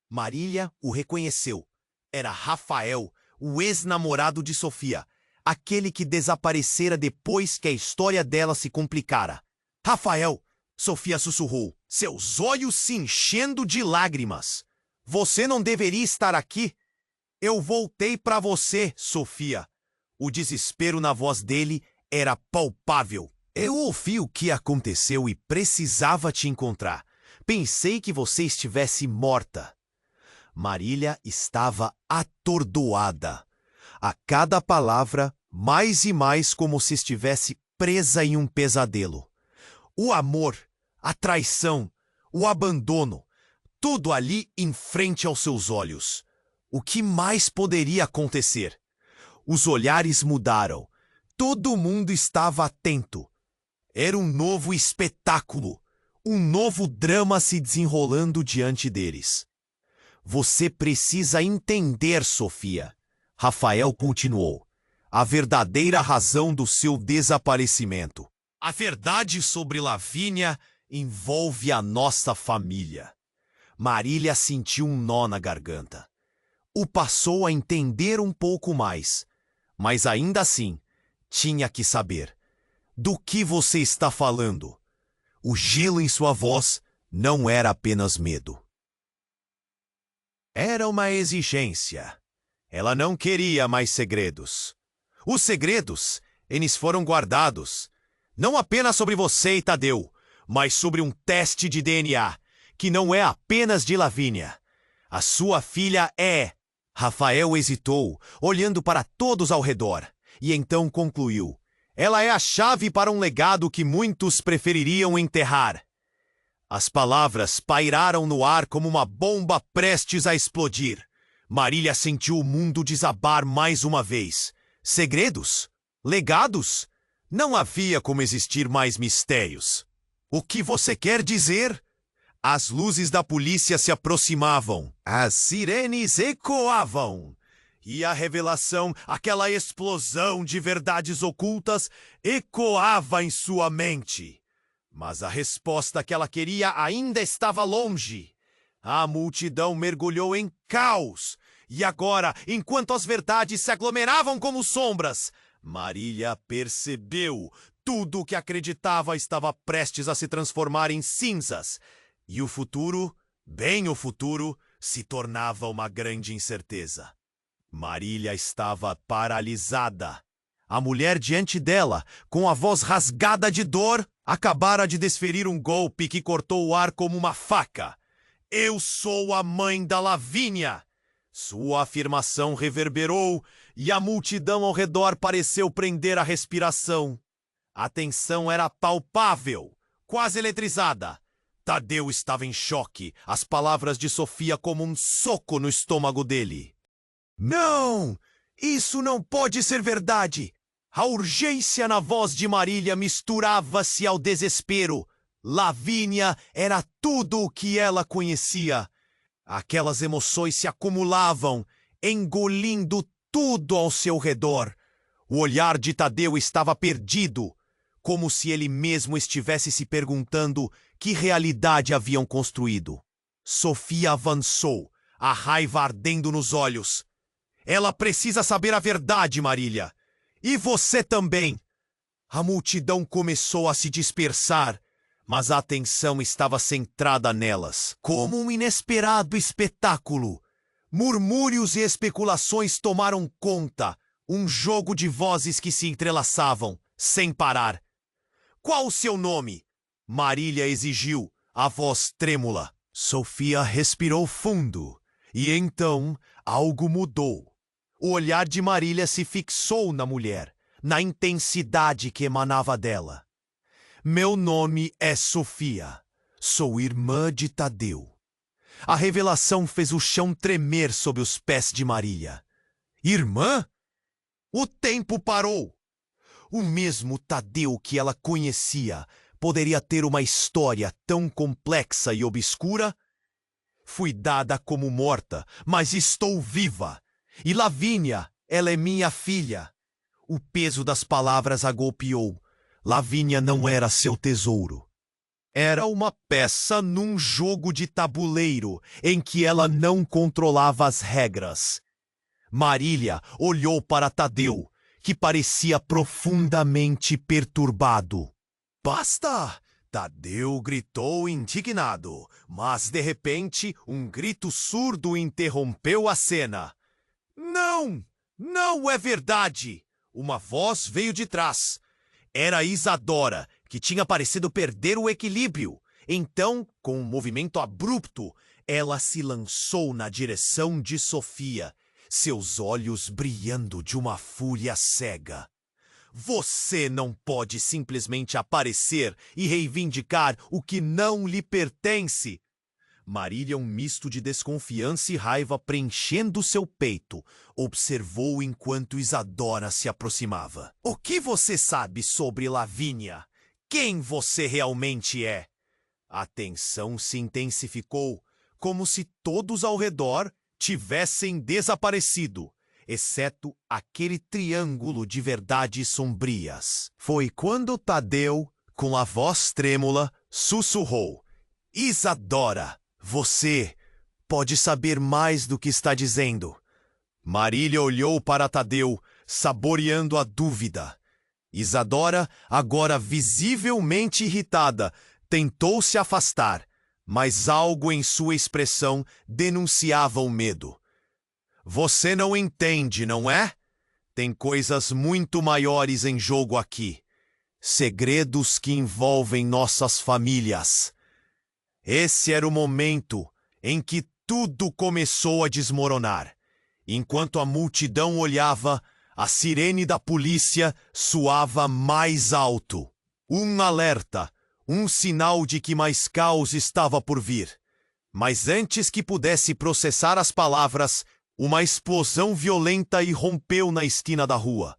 Marília o reconheceu. Era Rafael, o ex-namorado de Sofia, aquele que desaparecera depois que a história dela se complicara. "Rafael!" Sofia sussurrou, seus olhos se enchendo de lágrimas. "Você não deveria estar aqui." "Eu voltei para você, Sofia." O desespero na voz dele era palpável. "Eu ouvi o que aconteceu e precisava te encontrar. Pensei que você estivesse morta." Marília estava atordoada. A cada palavra, mais e mais como se estivesse presa em um pesadelo. O amor, a traição, o abandono, tudo ali em frente aos seus olhos. O que mais poderia acontecer? Os olhares mudaram. Todo mundo estava atento. Era um novo espetáculo, um novo drama se desenrolando diante deles. "Você precisa entender, Sofia." Rafael continuou. "A verdadeira razão do seu desaparecimento. A verdade sobre Lavínia envolve a nossa família." Marília sentiu um nó na garganta. O passou a entender um pouco mais. Mas ainda assim, tinha que saber. "Do que você está falando?" O gelo em sua voz não era apenas medo. Era uma exigência. Ela não queria mais segredos. Os segredos, eles foram guardados. Não apenas sobre você e Tadeu, mas sobre um teste de DNA, que não é apenas de Lavínia. A sua filha é... Rafael hesitou, olhando para todos ao redor, e então concluiu. Ela é a chave para um legado que muitos prefeririam enterrar. As palavras pairaram no ar como uma bomba prestes a explodir. Marília sentiu o mundo desabar mais uma vez. Segredos? Legados? Não havia como existir mais mistérios. O que você quer dizer? As luzes da polícia se aproximavam. As sirenes ecoavam. E a revelação, aquela explosão de verdades ocultas, ecoava em sua mente. Mas a resposta que ela queria ainda estava longe. A multidão mergulhou em caos. E agora, enquanto as verdades se aglomeravam como sombras, Marília percebeu. Tudo o que acreditava estava prestes a se transformar em cinzas. E o futuro, bem o futuro, se tornava uma grande incerteza. Marília estava paralisada. A mulher diante dela, com a voz rasgada de dor, acabara de desferir um golpe que cortou o ar como uma faca. Eu sou a mãe da Lavínia! Sua afirmação reverberou e a multidão ao redor pareceu prender a respiração. A tensão era palpável, quase eletrizada. Tadeu estava em choque, as palavras de Sofia como um soco no estômago dele. Não! Isso não pode ser verdade! A urgência na voz de Marília misturava-se ao desespero. Lavínia era tudo o que ela conhecia. Aquelas emoções se acumulavam, engolindo tudo ao seu redor. O olhar de Tadeu estava perdido, como se ele mesmo estivesse se perguntando que realidade haviam construído. Sofia avançou, a raiva ardendo nos olhos. Ela precisa saber a verdade, Marília. E você também. A multidão começou a se dispersar, mas a atenção estava centrada nelas, como um inesperado espetáculo. Murmúrios e especulações tomaram conta, um jogo de vozes que se entrelaçavam, sem parar. Qual o seu nome? Marília exigiu, a voz trêmula. Sofia respirou fundo, e então algo mudou. O olhar de Marília se fixou na mulher, na intensidade que emanava dela. Meu nome é Sofia. Sou irmã de Tadeu. A revelação fez o chão tremer sob os pés de Marília. Irmã? O tempo parou. O mesmo Tadeu que ela conhecia poderia ter uma história tão complexa e obscura? Fui dada como morta, mas estou viva. E Lavínia, ela é minha filha. O peso das palavras a golpeou. Lavínia não era seu tesouro. Era uma peça num jogo de tabuleiro em que ela não controlava as regras. Marília olhou para Tadeu, que parecia profundamente perturbado. Basta! Tadeu gritou indignado, mas de repente um grito surdo interrompeu a cena. Não! Não é verdade! Uma voz veio de trás. Era Isadora, que tinha parecido perder o equilíbrio. Então, com um movimento abrupto, ela se lançou na direção de Sofia, seus olhos brilhando de uma fúria cega. Você não pode simplesmente aparecer e reivindicar o que não lhe pertence. Marília, um misto de desconfiança e raiva preenchendo seu peito, observou enquanto Isadora se aproximava. O que você sabe sobre Lavínia? Quem você realmente é? A tensão se intensificou, como se todos ao redor tivessem desaparecido, exceto aquele triângulo de verdades sombrias. Foi quando Tadeu, com a voz trêmula, sussurrou: Isadora! Você pode saber mais do que está dizendo. Marília olhou para Tadeu, saboreando a dúvida. Isadora, agora visivelmente irritada, tentou se afastar, mas algo em sua expressão denunciava o medo. Você não entende, não é? Tem coisas muito maiores em jogo aqui. Segredos que envolvem nossas famílias. Esse era o momento em que tudo começou a desmoronar. Enquanto a multidão olhava, A sirene da polícia soava mais alto. Um alerta, um sinal de que mais caos estava por vir. Mas antes que pudesse processar as palavras, uma explosão violenta irrompeu na esquina da rua.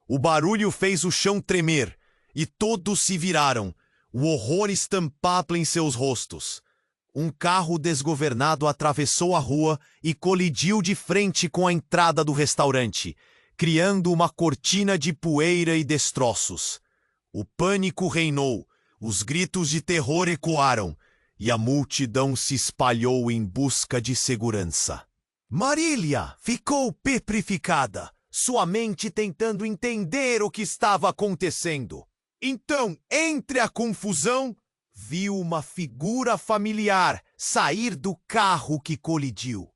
O barulho fez o chão tremer, e todos se viraram, o horror estampado em seus rostos. Um carro desgovernado atravessou a rua e colidiu de frente com a entrada do restaurante, criando uma cortina de poeira e destroços. O pânico reinou, os gritos de terror ecoaram, e a multidão se espalhou em busca de segurança. Marília ficou petrificada, sua mente tentando entender o que estava acontecendo. Então, entre a confusão, viu uma figura familiar sair do carro que colidiu.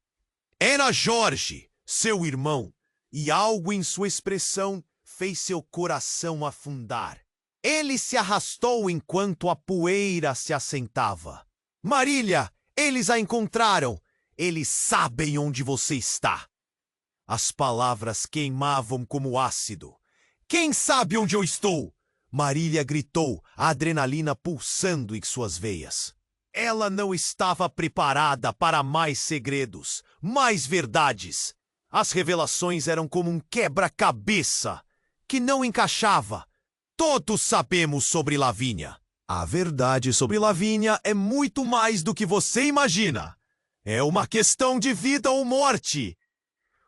Era Jorge, seu irmão, e algo em sua expressão fez seu coração afundar. Ele se arrastou enquanto a poeira se assentava. Marília, eles a encontraram. Eles sabem onde você está. As palavras queimavam como ácido. Quem sabe onde eu estou? Marília gritou, a adrenalina pulsando em suas veias. Ela não estava preparada para mais segredos, mais verdades. As revelações eram como um quebra-cabeça que não encaixava. Todos sabemos sobre Lavínia. A verdade sobre Lavínia é muito mais do que você imagina. É uma questão de vida ou morte.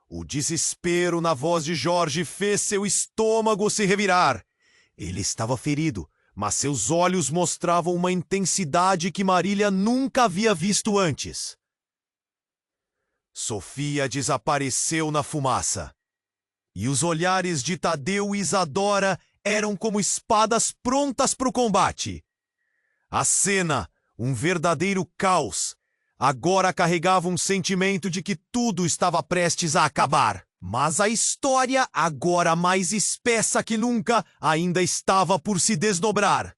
O desespero na voz de Jorge fez seu estômago se revirar. Ele estava ferido, mas seus olhos mostravam uma intensidade que Marília nunca havia visto antes. Sofia desapareceu na fumaça. E os olhares de Tadeu e Isadora eram como espadas prontas para o combate. A cena, um verdadeiro caos, agora carregava um sentimento de que tudo estava prestes a acabar. Mas a história, agora mais espessa que nunca, ainda estava por se desdobrar.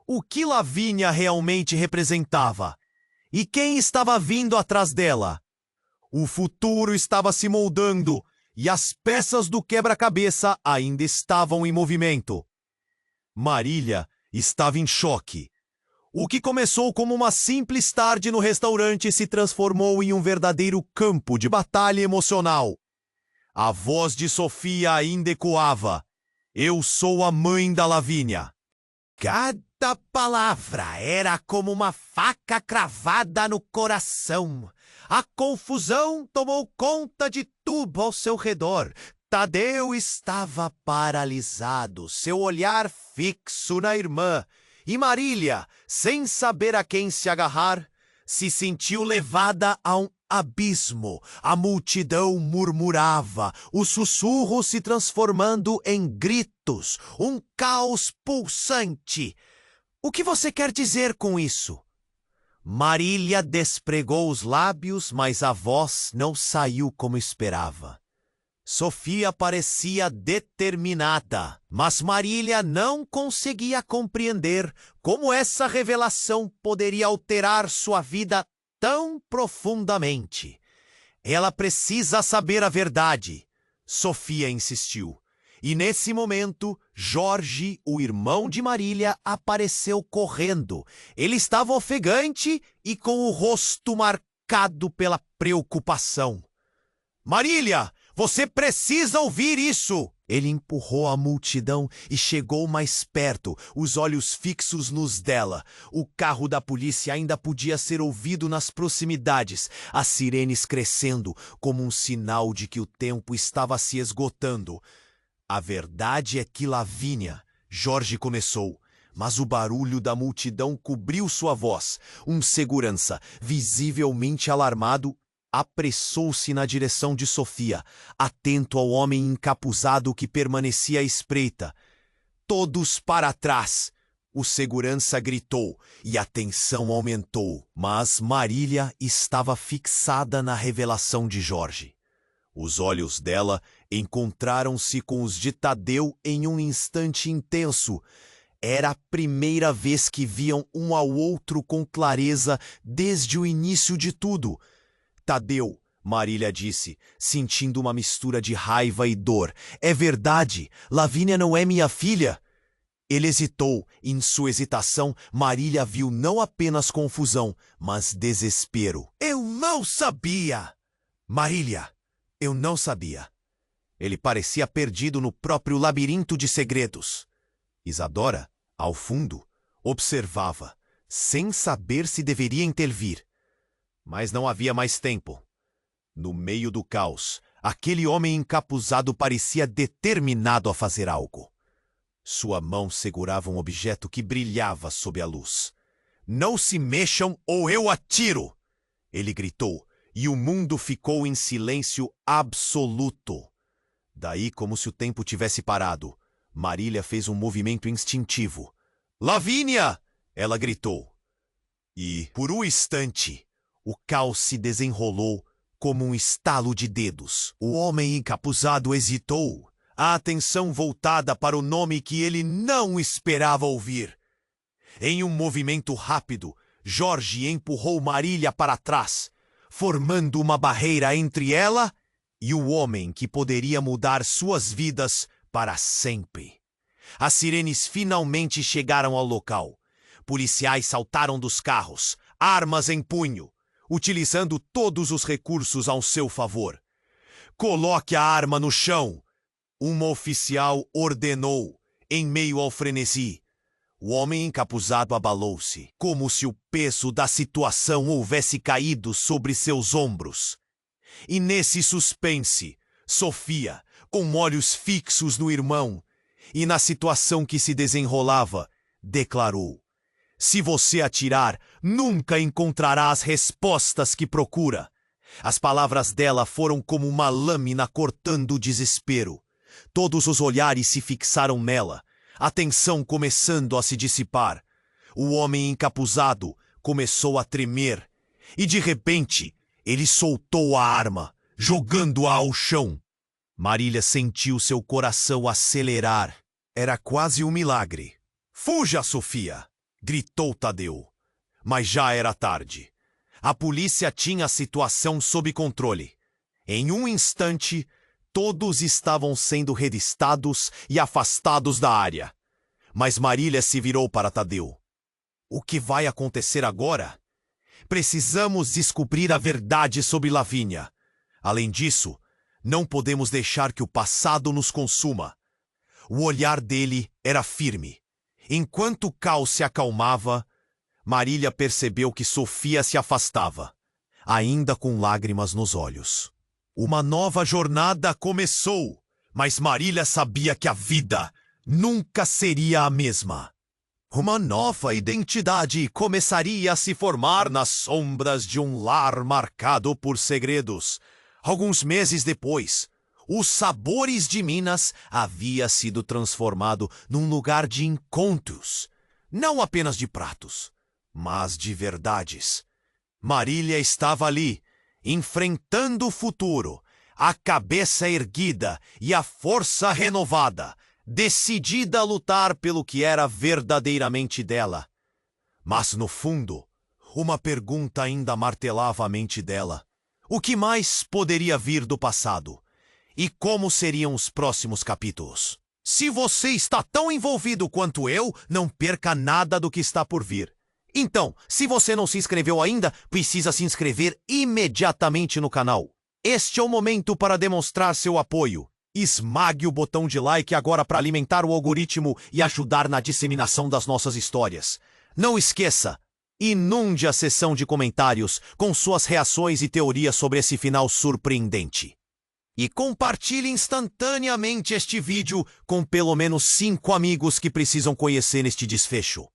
O que Lavínia realmente representava? E quem estava vindo atrás dela? O futuro estava se moldando e as peças do quebra-cabeça ainda estavam em movimento. Marília estava em choque. O que começou como uma simples tarde no restaurante se transformou em um verdadeiro campo de batalha emocional. A voz de Sofia ainda ecoava. Eu sou a mãe da Lavínia. Cada palavra era como uma faca cravada no coração. A confusão tomou conta de tudo ao seu redor. Tadeu estava paralisado, seu olhar fixo na irmã. E Marília, sem saber a quem se agarrar, se sentiu levada a um abismo. A multidão murmurava, os sussurros se transformando em gritos, um caos pulsante. O que você quer dizer com isso? Marília despregou os lábios, mas a voz não saiu como esperava. Sofia parecia determinada, mas Marília não conseguia compreender como essa revelação poderia alterar sua vida tão profundamente. Ela precisa saber a verdade, Sofia insistiu. E nesse momento, Jorge, o irmão de Marília, apareceu correndo. Ele estava ofegante e com o rosto marcado pela preocupação. Marília! Você precisa ouvir isso! Ele empurrou a multidão e chegou mais perto, os olhos fixos nos dela. O carro da polícia ainda podia ser ouvido nas proximidades, as sirenes crescendo como um sinal de que o tempo estava se esgotando. A verdade é que Lavínia, Jorge começou, mas o barulho da multidão cobriu sua voz. Um segurança, visivelmente alarmado, apressou-se na direção de Sofia, atento ao homem encapuzado que permanecia à espreita. Todos para trás! O segurança gritou e a tensão aumentou, mas Marília estava fixada na revelação de Jorge. Os olhos dela encontraram-se com os de Tadeu em um instante intenso. Era a primeira vez que viam um ao outro com clareza desde o início de tudo. Tadeu, Marília disse, sentindo uma mistura de raiva e dor. É verdade, Lavínia não é minha filha. Ele hesitou. Em sua hesitação, Marília viu não apenas confusão, mas desespero. Eu não sabia! Marília, eu não sabia. Ele parecia perdido no próprio labirinto de segredos. Isadora, ao fundo, observava, sem saber se deveria intervir. Mas não havia mais tempo. No meio do caos, aquele homem encapuzado parecia determinado a fazer algo. Sua mão segurava um objeto que brilhava sob a luz. Não se mexam ou eu atiro! Ele gritou, e o mundo ficou em silêncio absoluto. Daí, como se o tempo tivesse parado, Marília fez um movimento instintivo. Lavínia! Ela gritou. E, por um instante, o caos se desenrolou como um estalo de dedos. O homem encapuzado hesitou, a atenção voltada para o nome que ele não esperava ouvir. Em um movimento rápido, Jorge empurrou Marília para trás, formando uma barreira entre ela e o homem que poderia mudar suas vidas para sempre. As sirenes finalmente chegaram ao local. Policiais saltaram dos carros, armas em punho, utilizando todos os recursos ao seu favor. Coloque a arma no chão! Uma oficial ordenou, em meio ao frenesi. O homem encapuzado abalou-se, como se o peso da situação houvesse caído sobre seus ombros. E nesse suspense, Sofia, com olhos fixos no irmão, e na situação que se desenrolava, declarou: se você atirar, nunca encontrará as respostas que procura. As palavras dela foram como uma lâmina cortando o desespero. Todos os olhares se fixaram nela, a tensão começando a se dissipar. O homem encapuzado começou a tremer, e de repente, ele soltou a arma, jogando-a ao chão. Marília sentiu seu coração acelerar. Era quase um milagre. Fuja, Sofia! Gritou Tadeu. Mas já era tarde. A polícia tinha a situação sob controle. Em um instante, todos estavam sendo revistados e afastados da área. Mas Marília se virou para Tadeu. O que vai acontecer agora? Precisamos descobrir a verdade sobre Lavínia. Além disso, não podemos deixar que o passado nos consuma. O olhar dele era firme. Enquanto o caos se acalmava, Marília percebeu que Sofia se afastava, ainda com lágrimas nos olhos. Uma nova jornada começou, mas Marília sabia que a vida nunca seria a mesma. Uma nova identidade começaria a se formar nas sombras de um lar marcado por segredos. Alguns meses depois, os Sabores de Minas havia sido transformado num lugar de encontros, não apenas de pratos, mas de verdades. Marília estava ali, enfrentando o futuro, a cabeça erguida e a força renovada, decidida a lutar pelo que era verdadeiramente dela. Mas, no fundo, uma pergunta ainda martelava a mente dela. O que mais poderia vir do passado? E como seriam os próximos capítulos? Se você está tão envolvido quanto eu, não perca nada do que está por vir. Então, se você não se inscreveu ainda, precisa se inscrever imediatamente no canal. Este é o momento para demonstrar seu apoio. Esmague o botão de like agora para alimentar o algoritmo e ajudar na disseminação das nossas histórias. Não esqueça, inunde a seção de comentários com suas reações e teorias sobre esse final surpreendente. E compartilhe instantaneamente este vídeo com pelo menos 5 amigos que precisam conhecer este desfecho.